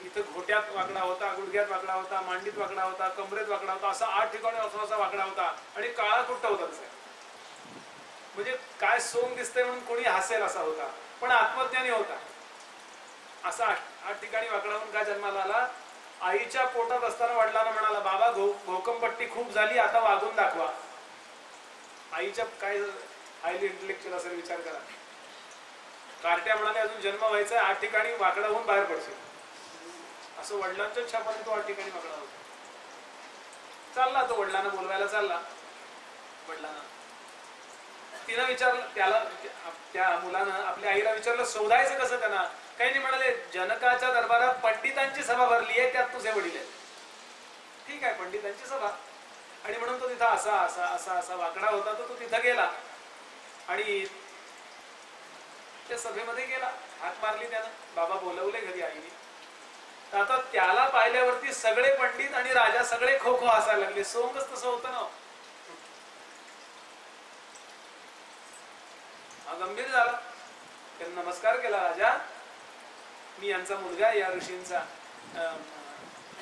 Speaker 1: इथं घोट्यात वाकडा होता, गुडघ्यात वाकडा होता, मांडीत वाकडा होता, कमरेत वाकडा होता, असा 8 ठिकाणी असा वाकडा होता. आणि काळा कुट्ट होता तसा, म्हणजे काय सोंग दिसतंय म्हणून कोणी हसेल असा होता, पण आत्मज्ञानी होता. असा 8 ठिकाणी वाकडा होऊन काय जन्माला आला. आईच्या पोटात असताना वडिलांना म्हणाला, बाबा घोकंपट्टी खूप झाली, आता वागून दाखवा. आईच्या काय हायली इंटेलेक्च्युअल असेल विचार करा. कार्ट्या म्हणाले अजून जन्म व्हायचा, 8 ठिकाणी वाकडा होऊन बाहेर पडशील. असं वडिलांच्या छापाने तो 8 ठिकाणी वाकडा होता. चालला तो वडिलांना बोलवायला चालला. वडिलांना तिनं विचारलं, त्या मुलानं आपल्या आईला विचारलं शोधायचं कसं त्यांना. काही नाही म्हणाले, जनकाच्या दरबारात पंडितांची सभा भरली आहे, त्यात तुझे वडील आहेत. ठीक आहे, पंडितांची सभा. आणि म्हणून तो तिथं असा असा असा असा वाकडा होता, तो तिथं गेला आणि त्या सभेमध्ये गेला. हाक मारली त्यानं, बाबा बोलवले घरी आईने. तर आता त्याला पाहिल्यावरती सगळे पंडित आणि राजा सगळे खो खो हसायला लागले. सोंगच तसं होतं ना. हा गंभीर झाला. त्यांना नमस्कार केला, राजा मी यांचा मुलगा या ऋषींचा.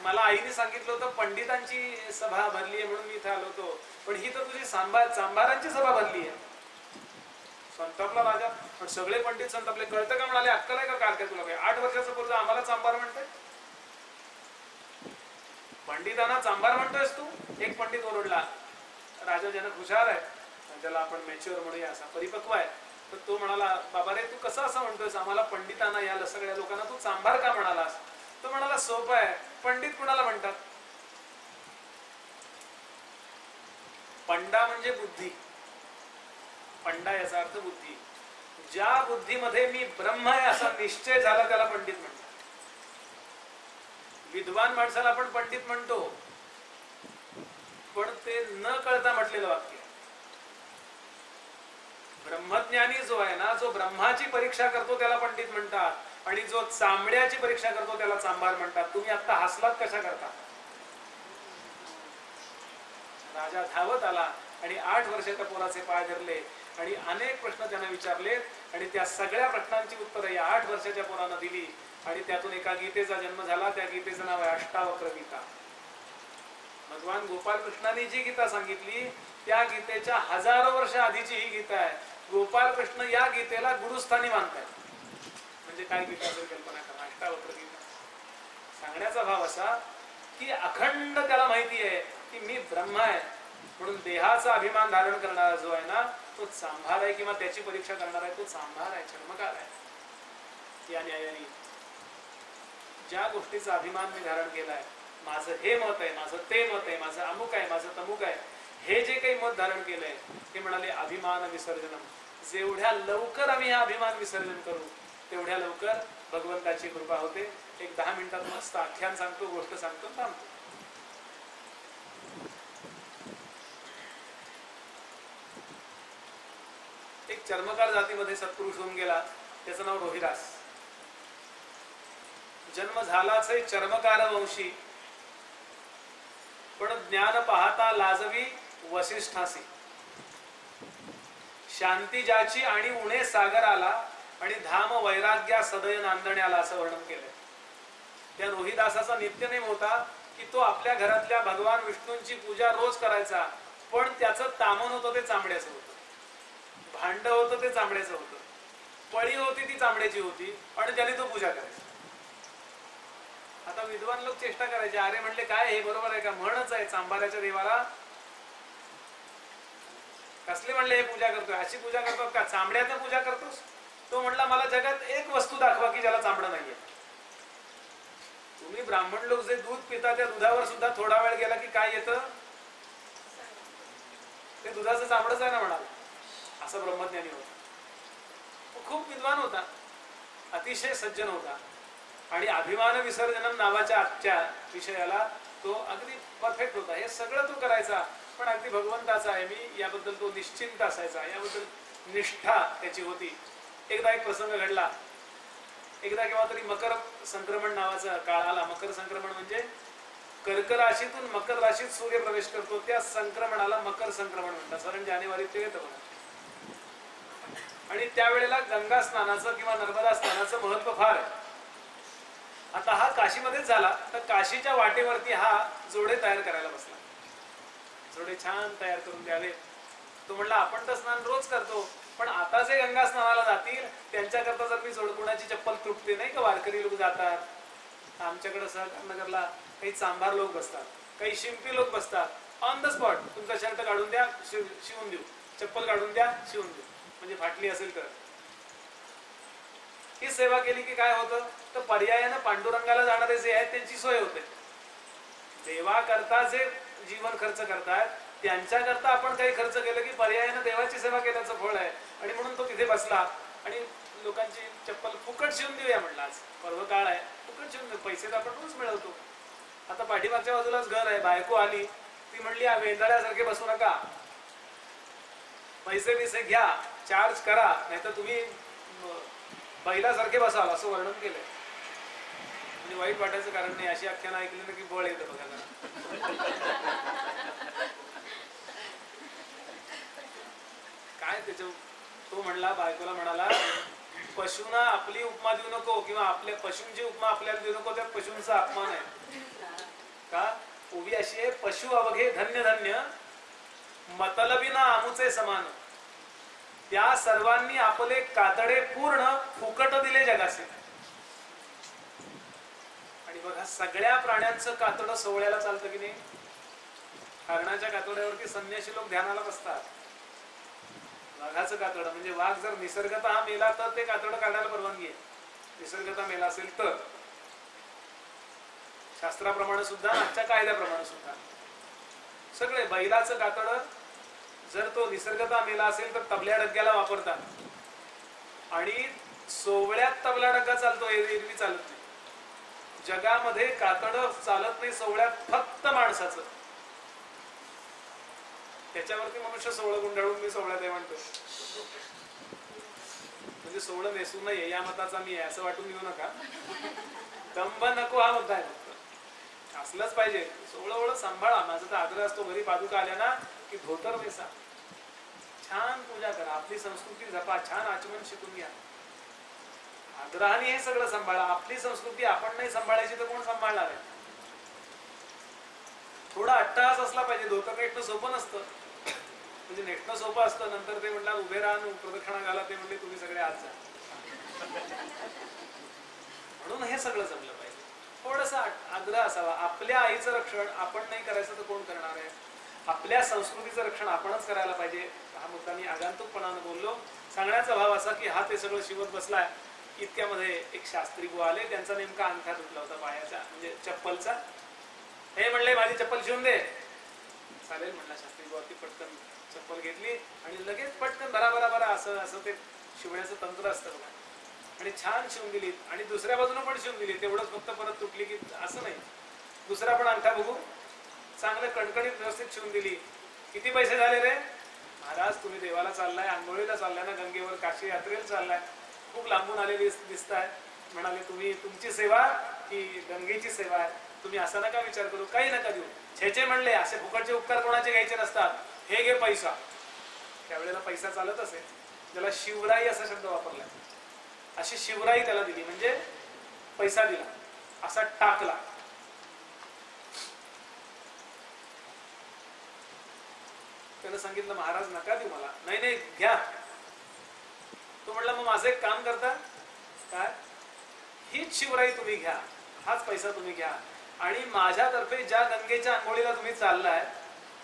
Speaker 1: मला आईने सांगितलं होतं पंडितांची सभा भरली आहे म्हणून मी इथे आलो होतो, पण ही तर तुझी चांभारांची सभा भरली आहे. संतापला राजा. पण सगळे पंडित संतापले. कळतं का म्हणाले, अक्कल आहे का काल काय तुला? 8 वर्षाचं पोरगं आम्हाला चांभार म्हणतोय, पंडितांना चांभार म्हणतोयस तू? एक पंडित ओरडला. राजा जनक हुशार आहे, ज्याला आपण मॅच्युअर म्हणूया, असा परिपक्व आहे. तर तो म्हणाला, बाबा रे तू कसं असं म्हणतोयस, आम्हाला पंडितांना या सगळ्या लोकांना तू चांभार का म्हणालास? तो म्हणाला, सोपं आहे, पंडित कुणाला म्हणतात? पंडा म्हणजे बुद्धी. पंडा याचा अर्थ बुद्धी. ज्या बुद्धीमध्ये मी ब्रह्म आहे असा निश्चय झाला त्याला पंडित म्हणतात. विद्वान माणसाला आपण पंडित म्हणतो, पण ते न कळता म्हटलेलं वाक्य. ब्रह्मज्ञानी जो आहे ना, जो ब्रह्माची परीक्षा करतो त्याला पंडित म्हणतात, आणि जो चांबड्याची परीक्षा करतो त्याला चांभार म्हणतात. तुम्ही आता हसलात कशा करता? राजा धावत आला आणि 8 वर्षाच्या पोराचे पाय धरले आणि अनेक प्रश्न त्यांना विचारले, आणि त्या सगळ्या प्रश्नांची उत्तरं या 8 वर्षाच्या पोरानं दिली, आणि त्यातून एका गीतेचा जन्म झाला. त्या गीतेचं नाव आहे अष्टावक्र गीता. भगवान गोपालकृष्णांनी जी गीता सांगितली त्या गीतेच्या हजारो वर्ष आधीची ही गीता आहे. गोपालकृष्ण या गीतेला गुरुस्थानी मानतात. म्हणजे काय गीता असेल कल्पना करा. अष्टावक्र गीता सांगण्याचा भाव असा की अखंड त्याला माहिती आहे की मी ब्रह्म आहे, म्हणून देहाचा अभिमान धारण करणारा जो आहे ना तो चांभार आहे, किंवा त्याची परीक्षा करणार आहे तो चांभार आहे, चर्मकार आहे. या न्यायाने ज्या गोष्टीचा अभिमान मी धारण केलाय, माझं हे मत आहे, माझं ते मत आहे, माझं अमुक आहे, माझं तमुक आहे, हे जे काही मत धारण केलंय ते म्हणाले अभिमान विसर्जनम. जेवढ्या लवकर आम्ही हा अभिमान विसर्जन करू तेवढ्या लवकर भगवंताची कृपा होते. एक 10 मिनिटात मस्त आख्यान सांगतो, गोष्ट सांगतो, थांबतो. एक चर्मकार जातीमध्ये सत्पुरुष होऊन गेला, त्याचं नाव रोहिदास. जन्म झालाच आहे चर्मकार वंशी, पण ज्ञान पाहता लाजवी वसिष्ठासी. शांती ज्याची आणि उणे सागर आला, आणि धाम वैराग्या सदय नांदण्याला, असं वर्णन केलंय. त्या रोहिदासाचा नित्यनेम होता की तो आपल्या घरातल्या भगवान विष्णूंची पूजा रोज करायचा, पण त्याचं तामन होतं ते चांबड्याचं होतं, भांड होतं ते चांबड्याचं होतं, पळी होती ती चांबड्याची होती, आणि त्याने तो पूजा करायचा. आता विद्वान लोक चेष्टा करायचे, अरे म्हणले काय हे बरोबर आहे का? म्हणच आहे चांभाराच्या देवाला कसले म्हणले हे पूजा करतोय, अशी पूजा करतात का? चांबड्याचं पूजा करतोस? तो म्हणला मला जगात एक वस्तू दाखवा की ज्याला चांबडं नाहीये. तुम्ही ब्राह्मण लोक जे दूध पिता त्या दुधावर सुद्धा थोडा वेळ गेला की काय येतं? ते दुधाचं चांबडच आहे ना म्हणाल. असं ब्रह्मज्ञानी होता, खूप विद्वान होता, अतिशय सज्जन होता, आणि अभिमान विसर्जनम नावाच्या आजच्या विषयाला तो अगदी परफेक्ट होता. हे सगळं तो करायचा, पण अगदी भगवंताचा आहे मी याबद्दल तो निश्चिंत असायचा, याबद्दल निष्ठा त्याची होती. एकदा एक प्रसंग घडला. एकदा केव्हा तरी मकर संक्रमण नावाचा काळ आला. मकर संक्रमण म्हणजे कर्क राशीतून मकर राशीत सूर्य प्रवेश करतो, त्या संक्रमणाला मकर संक्रमण म्हणतात. साधारण जानेवारीत ते येतं बघा. आणि त्यावेळेला गंगा स्नानाचं किंवा नर्मदा स्नानाचं महत्व फार आहे. आता हा काशीमध्येच झाला, तर काशीच्या वाटेवरती हा जोडे तयार करायला बसला. जोडे छान तयार करून द्यावे. तो म्हणला आपण तर स्नान रोज करतो, पण आता जे गंगा स्नानाला जातील त्यांच्याकरता जर मी जोडकुणाची चप्पल तुटते नाही का, वारकरी लोक जातात. आमच्याकडे सहकारनगरला काही चांभार लोक बसतात, काही शिंपी लोक बसतात. ऑन द स्पॉट तुमचा शर्ट काढून द्या, शिवून देऊ, चप्पल काढून द्या, शिवून देऊ, म्हणजे फाटली असेल तर. ही सेवा केली की काय होतं, तर पर्यायानं पांडुरंगाला जाणारे जे आहेत त्यांची सोय होते. देवाकरता जे जीवन खर्च करतात त्यांच्याकरता आपण काही खर्च केलं की पर्यायानं देवाची सेवा केल्याचं फळ आहे. आणि म्हणून तो तिथे बसला आणि लोकांची चप्पल फुकट शिवून देऊया म्हणला. आज पर्व काळ आहे, फुकट शिवून देऊ, पैसे तर आपण रोज मिळवतो. आता पाठीमागच्या बाजूलाच घर आहे. बायको आली, ती म्हणली वेंदाळ्यासारखे बसू नका, पैसे बिसे घ्या, चार्ज करा, नाहीतर तुम्ही बैलासारखे बसाल, असं वर्णन केलंय. म्हणजे वाईट वाटायचं कारण नाही. अशी आख्यान ऐकली ना की बळ येतं बघा. काय त्याच्या तो म्हणला, बायकोला म्हणाला पशूंना आपली उपमा देऊ नको, किंवा आपल्या पशूंची उपमा आपल्याला देऊ नको, त्या पशूंचा अपमान आहे. का उभी अशी आहे, पशु अवघे धन्य धन्य मतलबी ना आमुचे समान, त्या सर्वांनी आपले कातडे पूर्ण फुकट दिले जगाचे. आणि बघा सगळ्या प्राण्यांचं कातडं सोहळ्याला चालतं की नाही. हरणाच्या कातड्यावरती संन्यासी लोक ध्यानाला बसतात. वाघाचं कातडं म्हणजे वाघ जर निसर्गतः मेला तर ते कातडं काढायला परवानगी आहे. निसर्गतः मेला असेल तर, शास्त्राप्रमाणे सुद्धा, आजच्या कायद्याप्रमाणे सुद्धा सगळे. बैलाचं कातडं जर तो निसर्गतः मेला असेल तर तबल्या डग्ग्याला वापरतात, आणि सोवळ्यात तबला डग्गा चालतो, एरवी चालत नाही. जगामध्ये कातड चालत नाही सोहळ्यात, फक्त माणसाचं. त्याच्यावरती मनुष्य सोहळं गुंडाळून मी सोहळ्यात आहे म्हणतो. म्हणजे सोहळं नेसू नये या मताचा मी आहे असं वाटून घेऊ नका. दंभ नको हा मुद्दा आहे फक्त. असलंच पाहिजे. सोहळं ओळख सांभाळा. माझा तर आग्रह असतो घरी पादुका आल्या ना की धोतर नेसा, छान पूजा करा, आपली संस्कृती जपा, छान आचमन शिकून घ्या. आग्रहाने हे सगळं सांभाळा. आपली संस्कृती आपण नाही सांभाळायची तर कोण सांभाळणार आहे? थोडा अट्टहास असला पाहिजे. धोतर नेटणं सोपं नसतं. म्हणजे नेटणं सोपं असतं. नंतर ते म्हणतात उभे राहा प्रदक्षिणा घाला. ते म्हणले तुम्ही सगळे आज जा. म्हणून हे सगळं जमलं पाहिजे. थोडासा आग्रह असावा. आपल्या आईचं रक्षण आपण नाही करायचं तर कोण करणार आहे? आपल्या संस्कृतीचं रक्षण आपणच करायला पाहिजे. हा मुद्दा मी आगंतुकपणानं बोललो. सांगण्याचा भाव असा की हा ते सगळं शिवत बसलाय. इतक्यामध्ये एक शास्त्री बुवा आले. त्यांचा नेमका अंगठा तुटला होता पायाचा, म्हणजे चप्पलचा. हे म्हणले माझी चप्पल शिवून दे. चालेल म्हणला शास्त्री बुवा. ती पटकन चप्पल घेतली आणि लगेच पटकन बरा बरा असं असं ते शिवण्याचं तंत्र असतं बघा. आणि छान शिवून दिली. आणि दुसऱ्या बाजूने पण शिवून दिली. तेवढंच फक्त परत तुटली की असं नाही. दुसरा पण अंगठा बघू चांगलं कणकणीत व्यवस्थित शिवून दिली. किती पैसे झाले रे? महाराज तुम्ही देवाला चाललाय, आंघोळीला चाललाय ना, गंगेवर काशी यात्रेला चाललाय, खूप लांबून आलेली दिसताय. म्हणाले तुम्ही तुमची सेवा की गंगेची सेवा आहे? तुम्ही असा नका विचार करू, काही नका देऊ. छेचे म्हणले असे फुकटचे उपकार कोणाचे घ्यायचे नसतात. हे घे पैसा. त्यावेळेला पैसा चालत असेल. ज्याला शिवराई असा शब्द वापरला. अशी शिवराई त्याला दिली म्हणजे पैसा दिला, असा टाकला. त्यानं सांगितलं महाराज नका देऊ मला. नाही नाही घ्या. तो म्हटला मग माझं एक काम करता काय? हीच शिवराई तुम्ही घ्या, हाच पैसा तुम्ही घ्या आणि माझ्यातर्फे ज्या गंगेच्या आंघोळीला तुम्ही चाललाय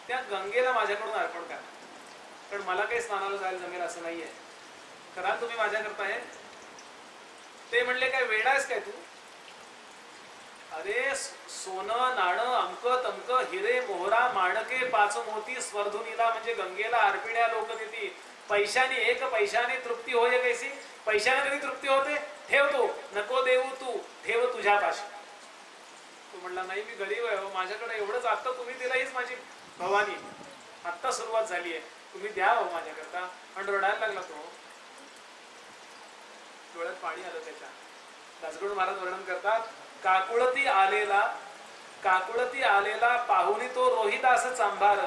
Speaker 1: त्या गंगेला माझ्याकडून अर्पण करा. कारण मला काही स्नानाला जायला जमेल असं नाहीये. कराल तुम्ही माझ्याकरता हे? ते म्हणले काय वेडा आहेस काय तू? अरे सोनं नाणं अमक तमक हिरे मोहरा माणके पाच मोती स्वर्धुनीला म्हणजे गंगेला अर्पिण्या लोक देती. पैशाने एक पैशाने तृप्ती होय कैसी? पैशाने कधी तृप्ती होते? ठेवतो नको देऊ तू, ठेव तुझ्या पाशी. तू म्हणला नाही मी गरीब आहे हो, माझ्याकडे एवढंच. आता तुम्ही दिला हीच माझी भवानी, आत्ता सुरुवात झाली आहे, तुम्ही द्या हो माझ्याकरता. आणि रडायला लागला तो. डोळ्यात पाणी आलं त्याच्या. दासगणू महाराज वर्णन करतात काकुळती आलेला पाहुनी तो रोहिदास चांभार.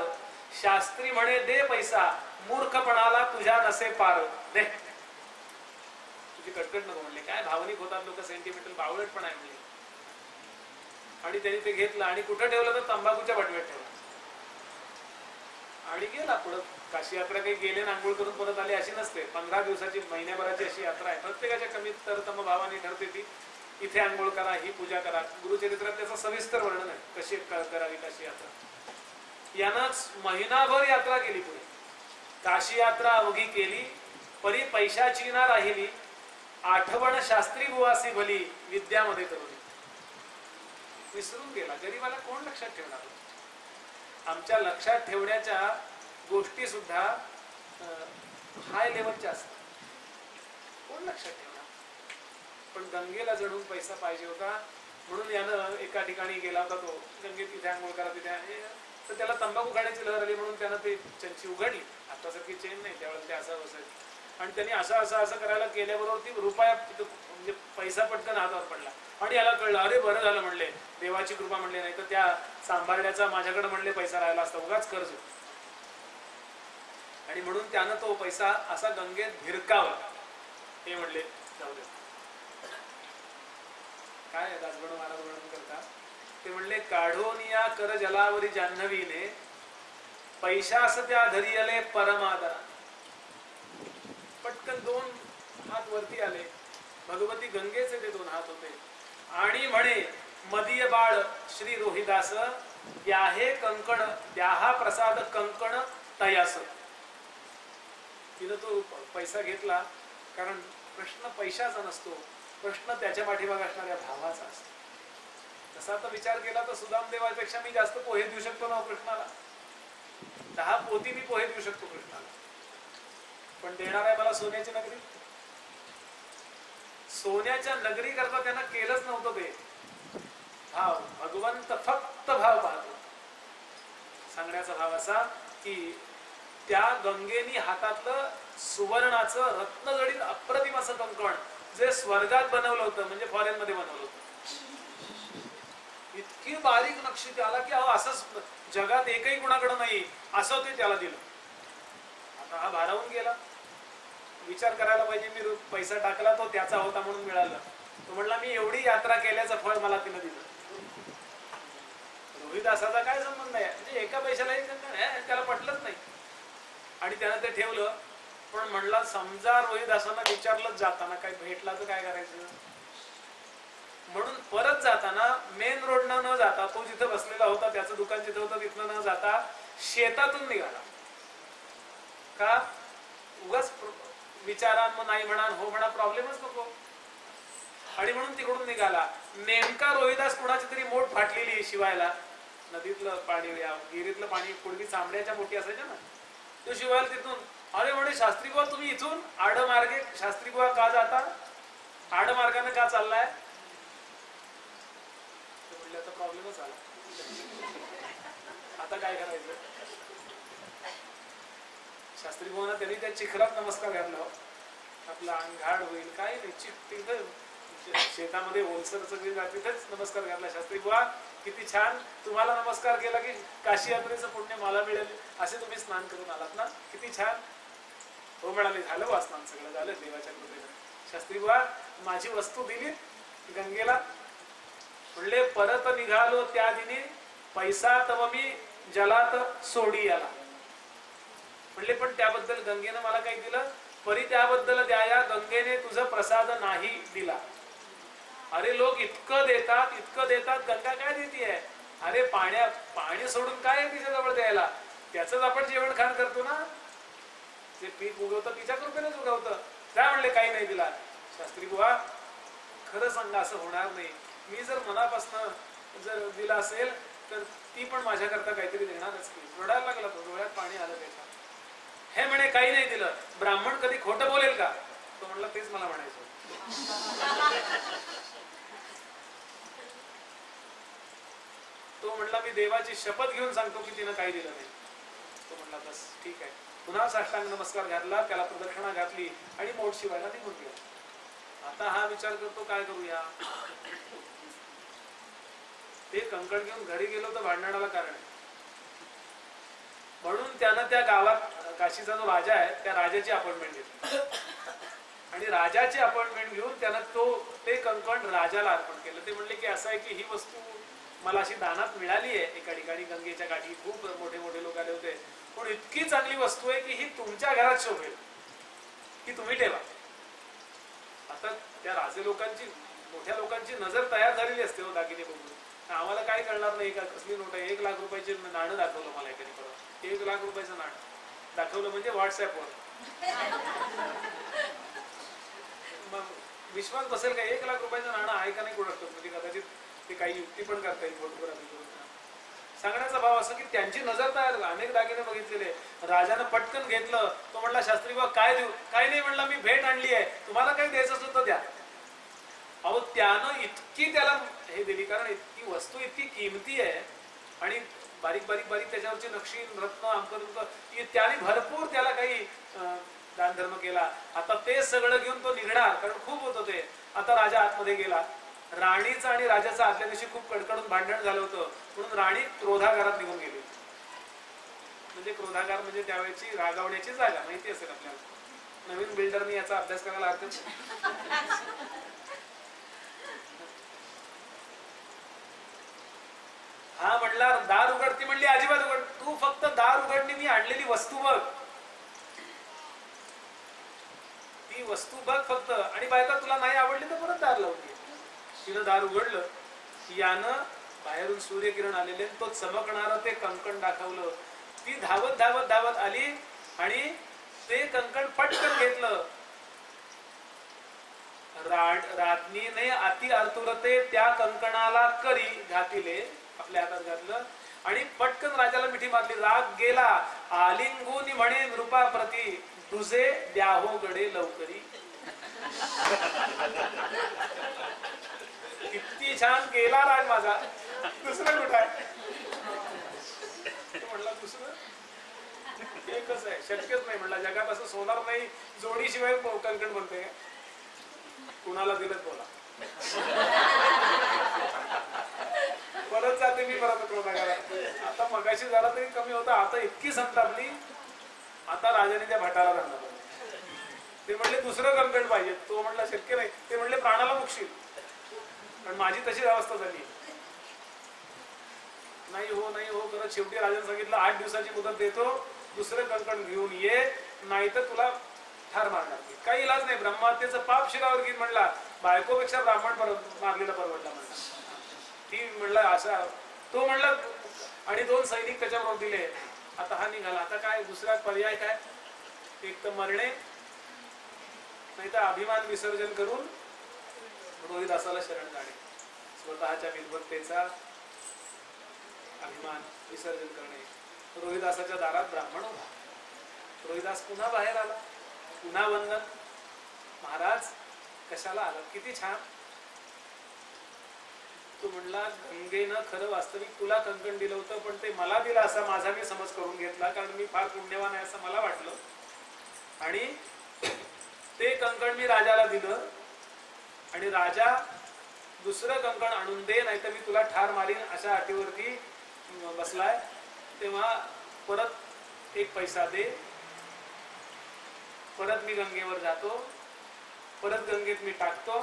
Speaker 1: शास्त्री म्हणे दे पैसा, मूर्खपणाला तुझ्या नसे पार. दे तुझी कटकट नको म्हणले. काय भावनिक होतात लोक, सेंटिमेंटल बावळट पण आहे म्हणले. आणि त्यांनी ते घेतलं आणि कुठं ठेवलं तर तंबाखूच्या बटव्यात ठेवलं आणि गेला पुढं. काशी यात्रा काही गेले ना आंघोळ करून परत आले अशी नसते. 15 दिवसाची महिन्याभराची अशी यात्रा आहे. प्रत्येकाच्या कमीत तर तम भावाने ठरते ती. इथे आंघोळ करा, ही पूजा करा. गुरुचरित्रात त्याचं सविस्तर वर्णन आहे कशी करावी काशी यात्रा. यानंच महिनाभर यात्रा केली पुढे. काशी यात्रा अवघी केली परी पैशाची ना राहिली. आठवण शास्त्री बुवासी भली विद्यामध्ये करून विसरून गेला. गरीबाला कोण लक्षात ठेवणार? आमच्या लक्षात ठेवण्याच्या गोष्टी सुद्धा हाय लेवलच्या असतात. कोण लक्षात ठेवणार? पण गंगेला जडून पैसा पाहिजे होता म्हणून यानं एका ठिकाणी गेला होता तो. गंगेत तिथे आंघोळ करा तिथे. तर त्याला तंबाखू खाण्याची लहर आली म्हणून त्यानं ते चंची उघडली. आतासारखी चेन नाही, त्यावेळेला ते असं असायचं. आणि त्यांनी असं करायला केल्याबरोबर ती रुपया म्हणजे पैसा पटकन हातावर पडला. आणि याला कळलं अरे बरं झालं म्हणले, देवाची कृपा म्हणले, नाही तर त्या सांभाळण्याचा माझ्याकडे म्हणले पैसा राहिला असता, उगाच कर्ज. आणि म्हणून त्यानं तो पैसा असा गंगेत भिरकावला. हे म्हणले जाऊ दे. काय दासगणू महाराज वर्णन करतात ते म्हणले काढून या कर जलावरी जान्हवीने पैशास त्या धरियले परमादरा. पटकन 2 हात वरती आले. भगवती गंगेचे ते 2 हात होते आणि म्हणे मदीय बाळ श्री रोहिदास याहे कंकण द्याहा प्रसाद कंकण तयास. तिनं तो पैसा घेतला कारण प्रश्न पैशाचा नसतो, प्रश्न त्याच्या पाठीमागे असणाऱ्या भावाचा असतो. तसा तर विचार केला तर सुदामदेवापेक्षा मी जास्त पोहे देऊ शकतो ना कृष्णाला. 10 पोती मी पोहे देऊ शकतो कृष्णाला. पण देणार आहे मला सोन्याची नगरी. सोन्याच्या नगरी करता त्यांना केलंच नव्हतं ते. भाव, भगवंत फक्त भाव पाहतो. सांगण्याचा भाव असा की त्या गंगेनी हातातलं सुवर्णाचं रत्नजडित अप्रतिम असं कंकण जे स्वर्गात बनवलं होतं, म्हणजे फॉरेन मध्ये बनवलं होतं, इतकी बारीक नक्षी त्याला की असंच जगात एकही कुणाकडे नाही असं ते त्याला दिलं. आता हा भारावून गेला, विचार करायला पाहिजे, मी पैसा टाकला तो त्याचा होता म्हणून मिळालं. तो म्हणला मी एवढी यात्रा केल्याचं फळ मला तिनं दिलं. रोहिदासाचा काय संबंध आहे, म्हणजे एका पैशालाही त्याला पटलंच नाही आणि त्यानं ते ठेवलं. पण म्हणला समजा रोहिदासांना विचारलंच जाताना काय भेटला तर काय करायचं, म्हणून परत जाताना मेन रोड न जाता, तो जिथे बसलेला होता त्याचं दुकान जिथे होतं तिथनं न जाता शेतातून निघाला. का उगाच विचारा मग नाही म्हणा हो म्हणा प्रॉब्लेमच नको, आणि म्हणून तिकडून निघाला. नेमका रोहिदास कुणाची तरी मोठ फाटलेली शिवायला, नदीतलं पाणी विहिरीतलं पाणी पूर्वी चांबड्याच्या मोठी असायच्या ना, तो शिवायला तिथून. अरे म्हणे शास्त्री बुवा तुम्ही इथून आडमार्गे, शास्त्री बुवा का जाता, आडमार्गाने का चाललाय, म्हटलं तर प्रॉब्लेमच आला. आता काय करायचं, शास्त्री बुवांना त्यांनी त्या चिखलात नमस्कार घातला, आपला अंगाड होईल काय नाही, शेतामध्ये ओलसर सगळी तिथेच नमस्कार घातला. शास्त्री बुवा किती छान, तुम्हाला नमस्कार केला की काशी यात्रेचं पुण्य मला मिळेल, असे तुम्ही स्नान करून आलात ना, किती छान. हो म्हणाले झालं वा स्नान, सगळं झालं देवाच्या कृपेने. शास्त्री बुवा माझी वस्तू दिली गंगेला, म्हणले परत निघालो त्या दिनी पैसा तव मी जलात सोडी आला. म्हणले पण त्याबद्दल गंगेनं मला काही दिलं, परी त्याबद्दल द्याया गंगेने तुझा प्रसाद नाही दिला. अरे लोक इतकं देतात, गंगा काय देतीये, अरे पाणी सोडून काय आहे तिच्या जवळ द्यायला, त्याच आपण जेवण खाण करतो ना, ते पीक उगवतं तिच्या कृपेनेच उगवतं. काय म्हणले काही नाही दिला. शास्त्री बुवा खरं सांगा असं होणार नाही, मी जर मनापासून जर दिला असेल तर ती पण माझ्याकरता काहीतरी देणारच की. रडायला लागला तो, डोळ्यात पाणी आलं त्याच्या. हे म्हणे काही नाही दिलं, ब्राह्मण कधी खोटं बोलेल का, तो म्हणला तेच मला म्हणायचं. तो म्हणला मी देवाची शपथ घेऊन सांगतो की तिनं काही दिलं नाही. तो म्हणला बस ठीक आहे. पुन्हा साष्टांग नमस्कार घातला, त्याला प्रदक्षिणा घातली आणि मोठ शिवायला निघून गेला. आता हा विचार करतो काय करूया, ते कंकण घेऊन घरी गेलो तर भांडणाला कारण, म्हणून त्यानं त्या गावात काशीचा जो राजा आहे त्या राजाची अपॉइंटमेंट घेतली आणि राजाची अपॉइंटमेंट घेऊन त्यानं ते कंकण राजाला अर्पण केलं. ते म्हणले की असं आहे की ही वस्तू मला अशी दानात मिळाली आहे एका ठिकाणी, गंगेच्या काठी खूप मोठे मोठे लोक आले होते, पण इतकी चांगली वस्तू आहे की ही तुमच्या घरात शोभेल, की तुम्ही ठेवा. आता त्या राजे लोकांची, मोठ्या लोकांची नजर तयार झालेली असते हो दागिने बघून. आम्हाला काय कळणार नाही का कसली नोट आहे. 1 लाख रुपयाचे नाणं दाखवलं मला एखादी, परत 1 लाख रुपयाचं नाणं दाखवलं म्हणजे व्हॉट्सअपवर, मग विश्वास बसेल का 1 लाख रुपयाचं नाणं आहे का नाही कोण असतं, म्हणजे कदाचित ते काही युक्ती पण करता येईल फोटोग्राफी करून. सांगण्याचा भाव असं की त्यांची नजर तयार, अनेक दागिने बघितलेले. राजानं पटकन घेतलं. तो म्हणला शास्त्री बाबा काय देऊ, काय नाही म्हणला मी भेट आणली आहे, तुम्हाला काही द्यायचं असेल तर द्या. अहो त्यानं इतकी त्याला हे दिली, कारण इतकी वस्तू इतकी किमती आहे आणि बारीक बारीक बारीक त्याच्यावरची नक्षी रत्न आमक त्याने भरपूर त्याला काही दानधर्म केला. आता ते सगळं घेऊन तो निघणार, कारण खूप होतं ते. आता राजा आतमध्ये गेला. राणीचं आणि राजाचं आदल्या दिवशी खूप कडकडून भांडण झालं होतं, म्हणून राणी क्रोधागारात निघून गेली. म्हणजे क्रोधागार म्हणजे त्यावेळेची रागावण्याची जागा, माहिती असेल आपल्याला. नवीन बिल्डरनी याचा अभ्यास करायला हरकत. हा म्हणला दार उघडती, म्हणली अजिबात उघड, तू फक्त दार उघडणी मी आणलेली वस्तू बघ, ती वस्तू बघ फक्त, आणि बायका तुला नाही आवडली तर परत दार लावून घे. तिनं दार उघडलं, यानं बाहेरून सूर्यकिरण आलेले तो चमकणारा ते कंकण दाखवलं. ती धावत धावत धावत आली आणि ते कंकण पटकन घेतलं. राज्ञीने अति आतुरते त्या कंकणाला करी घातिले, आपल्या हातात घातलं आणि पटकन राजाला मिठी मारली. राग गेला. आलिंगुनी म्हणे नृपा प्रती, तुझे द्याहो गडे लवकरी. किती छान केला राज माझा, दुसरं कुठं आहे? म्हणला दुसरं एकच आहे, शक्यच नाही. म्हणला जगात असं सोनार नाही जोडीशिवाय कंकण बनते. कुणाला दिलं बोला. परत जाते मी परत क्रोधागारात. आता मगाशी जरा तरी कमी होता, आता इतकी संतापली. आता राजाने त्या भटाला धरलं. ते म्हणले दुसरं कंकण पाहिजे. तो म्हणला शक्य नाही. ते म्हणले प्राणाला मुक्षील. पण माझी तशीच अवस्था झाली. नाही हो करत शेवटी राजाने सांगितलं 8 दिवसाची मुदत देतो, दुसरं कंकण घेऊन ये, नाहीतर तुला ठार मारणार. काही इलाज नाही, ब्रह्महत्येचं पाप शिरावर घेऊन. म्हणला बायकोपेक्षा ब्राह्मण मारलेला परवडला. म्हणला ती म्हणला असा. तो म्हणला आणि 2 सैनिक त्याच्याबरोबर दिले. आता हा निघाला. आता काय दुसरा पर्याय काय? एक तर मरणे, नाही तर अभिमान विसर्जन करून रोहिदासाला शरण जाणे. स्वतःच्या विद्वत्तेचा अभिमान विसर्जन करणे. रोहिदासाच्या दारात ब्राह्मण उभा. रोहिदास पुन्हा बाहेर आला, पुन्हा वंदन. महाराज कशाला आला? किती छान. तो म्हणला गंगेनं खरं वास्तविक तुला कंकण दिलं होतं, पण ते मला दिलं असा माझा मी समज करून घेतला, कारण मी फार पुण्यवान आहे असं मला वाटलं. आणि ते कंकण मी राजाला दिलं. आणि राजा दुसरं कंकण आणून दे, नाहीतर मी तुला ठार मारीन अशा अटीवरती बसलाय. तेव्हा परत 1 पैसा दे. परत मी गंगेवर जातो, परत गंगेत मी टाकतो,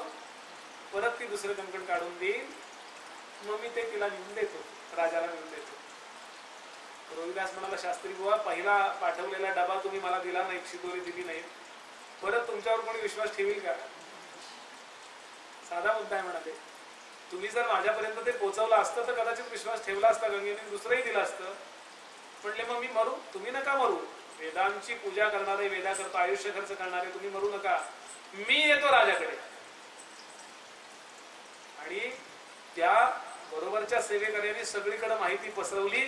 Speaker 1: परत ती दुसरं कंकण काढून देईल. मग मी ते तिला नेऊन देतो, राजाला नेऊन देतो. रोहिदास म्हणाला शास्त्री बुवा, पहिला पाठवलेला डबा तुम्ही मला दिला नाही, शिदोरी दिली नाही, परत तुमच्यावर कोणी विश्वास ठेवील का? साधा मुद्दा आहे म्हणाले. तुम्ही जर माझ्यापर्यंत ते पोहोचवलं असतं तर कदाचित विश्वास ठेवला असता गंगेने, दुसरंही दिलं असतं. म्हणले मग मी मरू? तुम्ही नका मरू. वेदांची पूजा करणारे, वेदाकरता आयुष्य खर्च करणारे तुम्ही मरू नका. मी येतो राजाकडे. आणि त्या बरोबरच्या सेवेकऱ्यांनी सगळीकडे माहिती पसरवली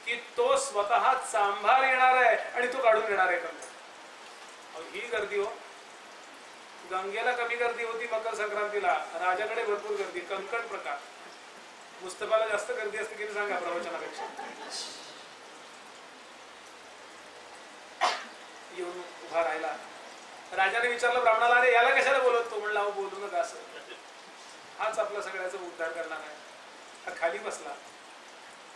Speaker 1: की तो स्वतः चांभार येणार आहे आणि तो काढून येणार आहे कंकण. ही गर्दी हो. गंगेला कमी गर्दी होती मकर संक्रांतीला, राजाकडे भरपूर गर्दी. कंकण प्रकार. मुस्तफाला जास्त गर्दी असते की सांगा प्रवचनापेक्षा. येऊन उभा राहिला. राजाने विचारलं ब्राह्मणाला, अरे याला कशाला बोलत? तो म्हणला बोलू नका असं, हाच आपला सगळ्याचा उद्धार करणार आहे. हा खाली बसला,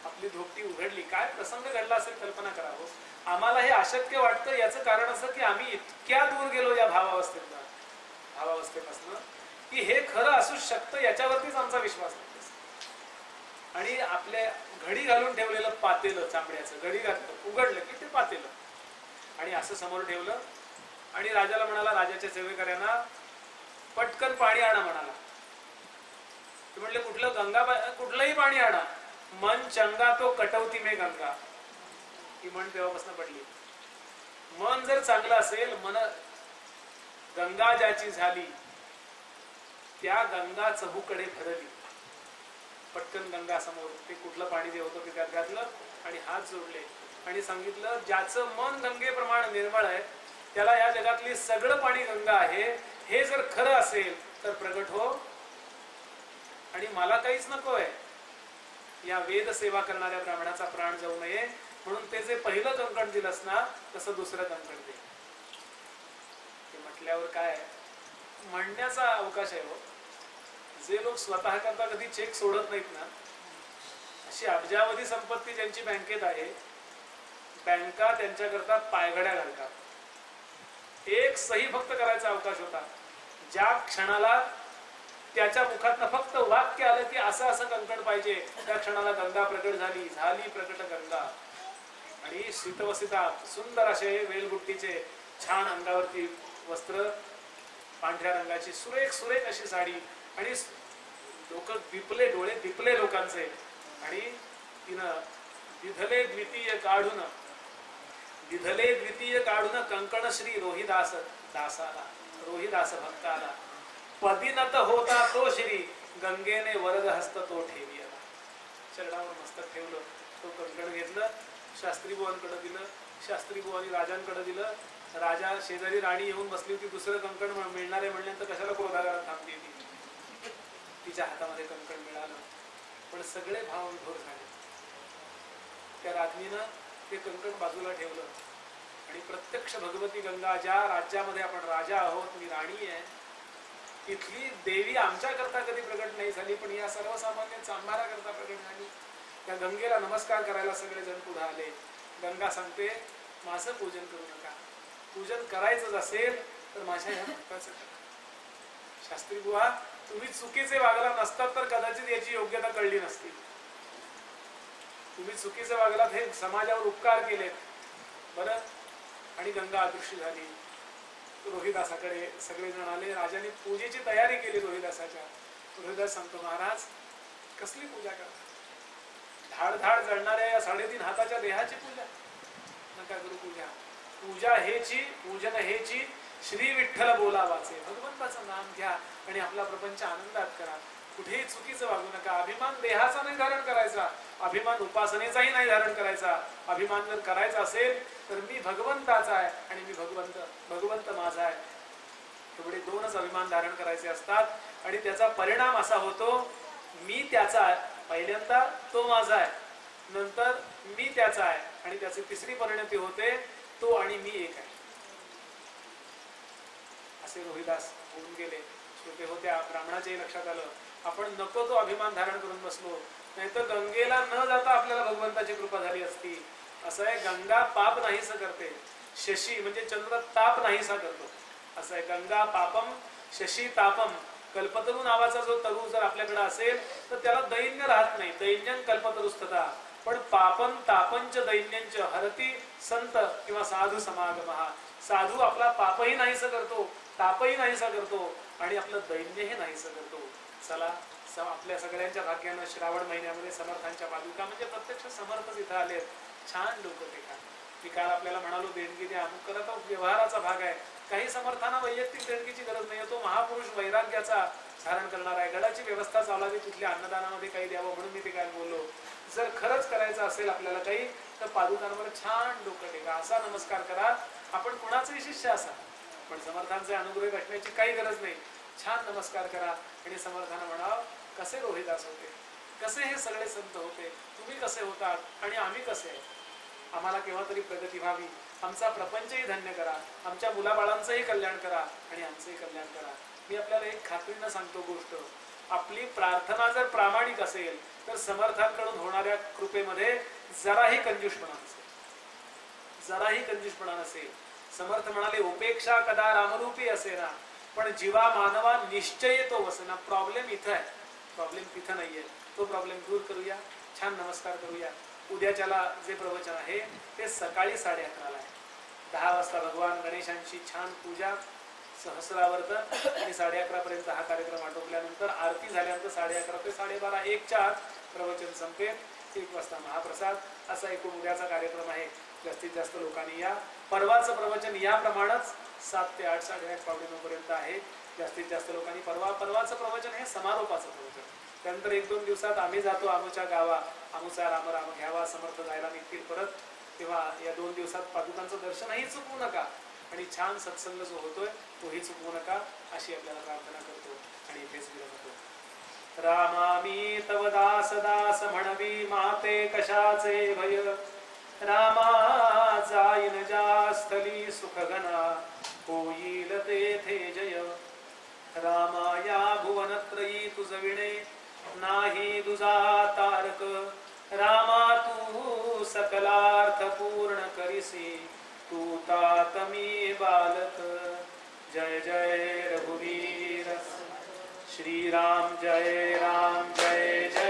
Speaker 1: आपली धोपटी उघडली. काय प्रसंग घडला असेल कल्पना करा हो. आम्हाला हे अशक्य वाटतं. याचं कारण असं की आम्ही इतक्या दूर गेलो या भावावस्थेपासून की हे खरं असू शकतं याच्यावरतीच आमचा विश्वास नाही. आणि आपल्या घडी घालून ठेवलेलं पातेलं, चांबड्याचं घडी घातलं, उघडलं की ते पातेलं, आणि असं समोर ठेवलं. आणि राजाला म्हणाला, राजाच्या सेवेकऱ्यांना पटकन पाणी आणा म्हणाला. ते म्हणले कुठलं? गंगा, कुठलंही पाणी आणा. मन चंगा तो कटवती में गंगा. ही म्हण तेव्हापासून पडली. मन जर चांगलं असेल, मन गंगा ज्याची झाली त्या गंगा चहूकडे भरली. पटकन गंगा समोर ते कुठलं पाणी जे होतं ते त्यात घातलं आणि हात जोडले आणि सांगितलं, ज्याचं मन गंगेप्रमाणे निर्मळ आहे त्याला या जगातली सगळं पाणी गंगा आहे. हे जर खरं असेल तर प्रगट हो. आणि मला काहीच नको आहे. या वेद सेवा करणाऱ्या ब्राह्मणाचा प्राण जाऊ नये म्हणून ते जे पहिलं कंकण दिलंस ना, तसं दुसरं कंकण दे. म्हटल्यावर काय म्हणण्याचा अवकाश आहे हो. जे लोक स्वतः करता कधी चेक सोडत नाहीत ना, अशी अब्जावधी संपत्ती ज्यांची बँकेत आहे, बँका त्यांच्याकरता पायघड्या घालतात. एक सही फक्त करायचा अवकाश होता. ज्या क्षणाला त्याच्या मुखातनं फक्त वाक्य आलं की असं असं कंकण पाहिजे, त्या क्षणाला गंगा प्रकट झाली. झाली प्रकट गंगा. आणि शीतवसिता सुंदर असे वेलबुट्टीचे छान अंगावरती वस्त्र, पांढऱ्या रंगाची सुरेख सुरेख अशी साडी, आणि लोक दिपले, डोळे दिपले लोकांचे. आणि तिनं दिधले द्वितीय काढून कंकण श्री रोहिदास दासाला, रोहिदास भक्ताला पदिनत होता तो श्री गंगेने वरद हस्त तो ठेविला. चरणावर मस्तक ठेवलं. तो कंकण घेतलं, शास्त्री बुवांकडे दिलं. शास्त्री बुवांनी राजांकडे दिलं. राजा शेजारी राणी येऊन बसली होती. दुसरं कंकण मिळणार आहे म्हणल्यानंतर कशाला क्रोधागारात थांबली ती. तिच्या हातामध्ये कंकण मिळालं, पण सगळे भाव विभोर झाले. त्या राज्ञीनं ते कंकण बाजूला ठेवलं आणि प्रत्यक्ष भगवती गंगा, ज्या राज्यामध्ये आपण राजा आहोत, मी राणी आहे, तिथली देवी आमच्याकरता कधी प्रगट नाही झाली, पण या सर्वसामान्य चांभारा करता प्रगट झाली. त्या गंगेला नमस्कार करायला सगळेजण पुढे आले. गंगा सांगते, माझं पूजन करू नका, पूजन करायचं असेल तर माझ्या ह्या भक्ताचं करा. शास्त्री बुवा, तुम्ही चुकीचे वागला नसतात तर कदाचित याची योग्यता कळली नसती. तुम्ही चुकीचे वागलात, हे समाजावर उपकार केलेत बरं. आणि गंगा अदृश्य झाली. रोहिदासाकडे सगळेजण आले. राजाने पूजेची तयारी केली रोहिदासाच्या. रोहिदास सांगतो, महाराज कसली पूजा करता? धाड धाड जळणाऱ्या या 3.5 हाताच्या देहाची पूजा नका करू. पूजा हेची, पूजन हेची, श्री विठ्ठल बोलावाचे, भगवंताचं नाम घ्या आणि आपला प्रपंच आनंदात करा. कुठेही चुकीचं वागू नका. अभिमान देहाचा नाही धारण करायचा, अभिमान उपासनेचाही नाही धारण करायचा. अभिमान जर करायचा असेल तर मी भगवंताचा आहे आणि मी भगवंत माझा आहे, एवढे 2च अभिमान धारण करायचे असतात. आणि त्याचा परिणाम असा होतो, मी त्याचा आहे, पहिल्यांदा तो माझा आहे, नंतर मी त्याचा आहे, आणि त्याची तिसरी परिणती होते, तो आणि मी एक आहे. असे रोहिदास होऊन गेले. श्रोते होत्या, ब्राह्मणाच्याही लक्षात आलं, आपण नको तो अभिमान धारण करून बसलो, नाहीतर गंगेला न जाता आपल्याला भगवंताची कृपा झाली असती. असं आहे, गंगा पाप नाहीसा करते, शशी म्हणजे चंद्र ताप नाहीसा करतो. असं आहे, गंगा पापम शशी तापम. कल्पतरू नावाचा जो तरु जर आपल्याकडे असेल तर त्याला दैन्य राहत नाही, दैन्यन कल्पतरुस्थता. पण पापन तापंच दैन्यंच हरती संत किंवा साधू समागमहा. साधू आपला पापही नाहीसा करतो, तापही नाहीसा करतो आणि आपलं दैन्यही नाहीसा करतो. चला, आपल्या सगळ्यांच्या भाग्यानं श्रावण महिन्यामध्ये समर्थांच्या पादुका म्हणजे प्रत्यक्ष समर्थच इथं आले. छान लोक ते का. मी काल आपल्याला म्हणालो देणगी द्या, अमुक करत व्यवहाराचा भाग आहे. काही समर्थांना वैयक्तिक देणगीची गरज नाही. तो महापुरुष वैराग्याचा धारण करणार आहे. गडाची व्यवस्था चालवावी, तिथल्या अन्नदानामध्ये काही द्यावं म्हणून मी ते काय बोललो. जर खरंच करायचं असेल आपल्याला काही तर पादुकांवर छान डोकं टेका, असा नमस्कार करा. आपण कुणाचंही शिष्य असा, पण समर्थांचे अनुग्रह भेटण्याची काही गरज नाही. छान नमस्कार करा आणि समर्थांना म्हणावं, कसे रोहिदास होते, कसे हे सगळे संत होते, तुम्ही कसे होतात आणि आम्ही कसे आहे. आम्हाला केव्हा तरी प्रगती व्हावी, आमचा प्रपंचही धन्य करा, आमच्या मुलाबाळांचंही कल्याण करा आणि आमचंही कल्याण करा. मी आपल्याला एक खात्रीनं सांगतो गोष्ट, आपली प्रार्थना जर प्रामाणिक असेल तर समर्थांकडून होणाऱ्या कृपेमध्ये जराही कंजूषपणा नसेल, जराही कंजूषपणा नसेल. समर्थ म्हणाले, उपेक्षा कदा रामरूपी असेना, पण जीवा मानवा निश्चय तो वसना. प्रॉब्लेम इथं आहे, प्रॉब्लेम तिथं नाहीये. तो प्रॉब्लेम दूर करूया, छान नमस्कार करूया. उद्याच्याला जे प्रवचन आहे ते सकाळी 11:30 आहे. 10 वाजता भगवान गणेशांची छान पूजा, सहस्रावर्त आणि 11:30 पर्यंत हा कार्यक्रम आटोपल्यानंतर आरती झाल्यानंतर 11:30 ते 12:30 1च्या आत प्रवचन संपेल. 1 वाजता महाप्रसाद. असा एकूण उद्याचा कार्यक्रम आहे. जास्तीत जास्त लोकांनी या. परवाचं प्रवचन याप्रमाणेच 7 ते 8, 8:30, 8:45 पर्यंत आहे. जास्तीत जास्त लोकांनी परवाचं प्रवचन हे समारोपाचं प्रवचन. त्यानंतर 1-2 दिवसात आम्ही जातो आमच्या गावा, आमचा राम राम घ्यावा. समर्थ जायला निघतील परत, तेव्हा या 2 दिवसात पादुकांचं दर्शनही चुकवू नका आणि छान सत्संग जो होतोय तोही चुकवू नका, अशी आपल्याला प्रार्थना करतो आणि इथेच विरमतो. रामामी तव दास दास म्हणवी, माते कशाचे भय. रामा जाईन ज्या स्थली सुखगणा, होईल तेथे जय. रामा या भुवनत्रयी तुझ विणे, नाही तुझा तारक. रामा तू सकलार्थ पूर्ण करिसी, तू तात मी बालक. जय जय रघुवीर श्रीराम, जय राम, जय जय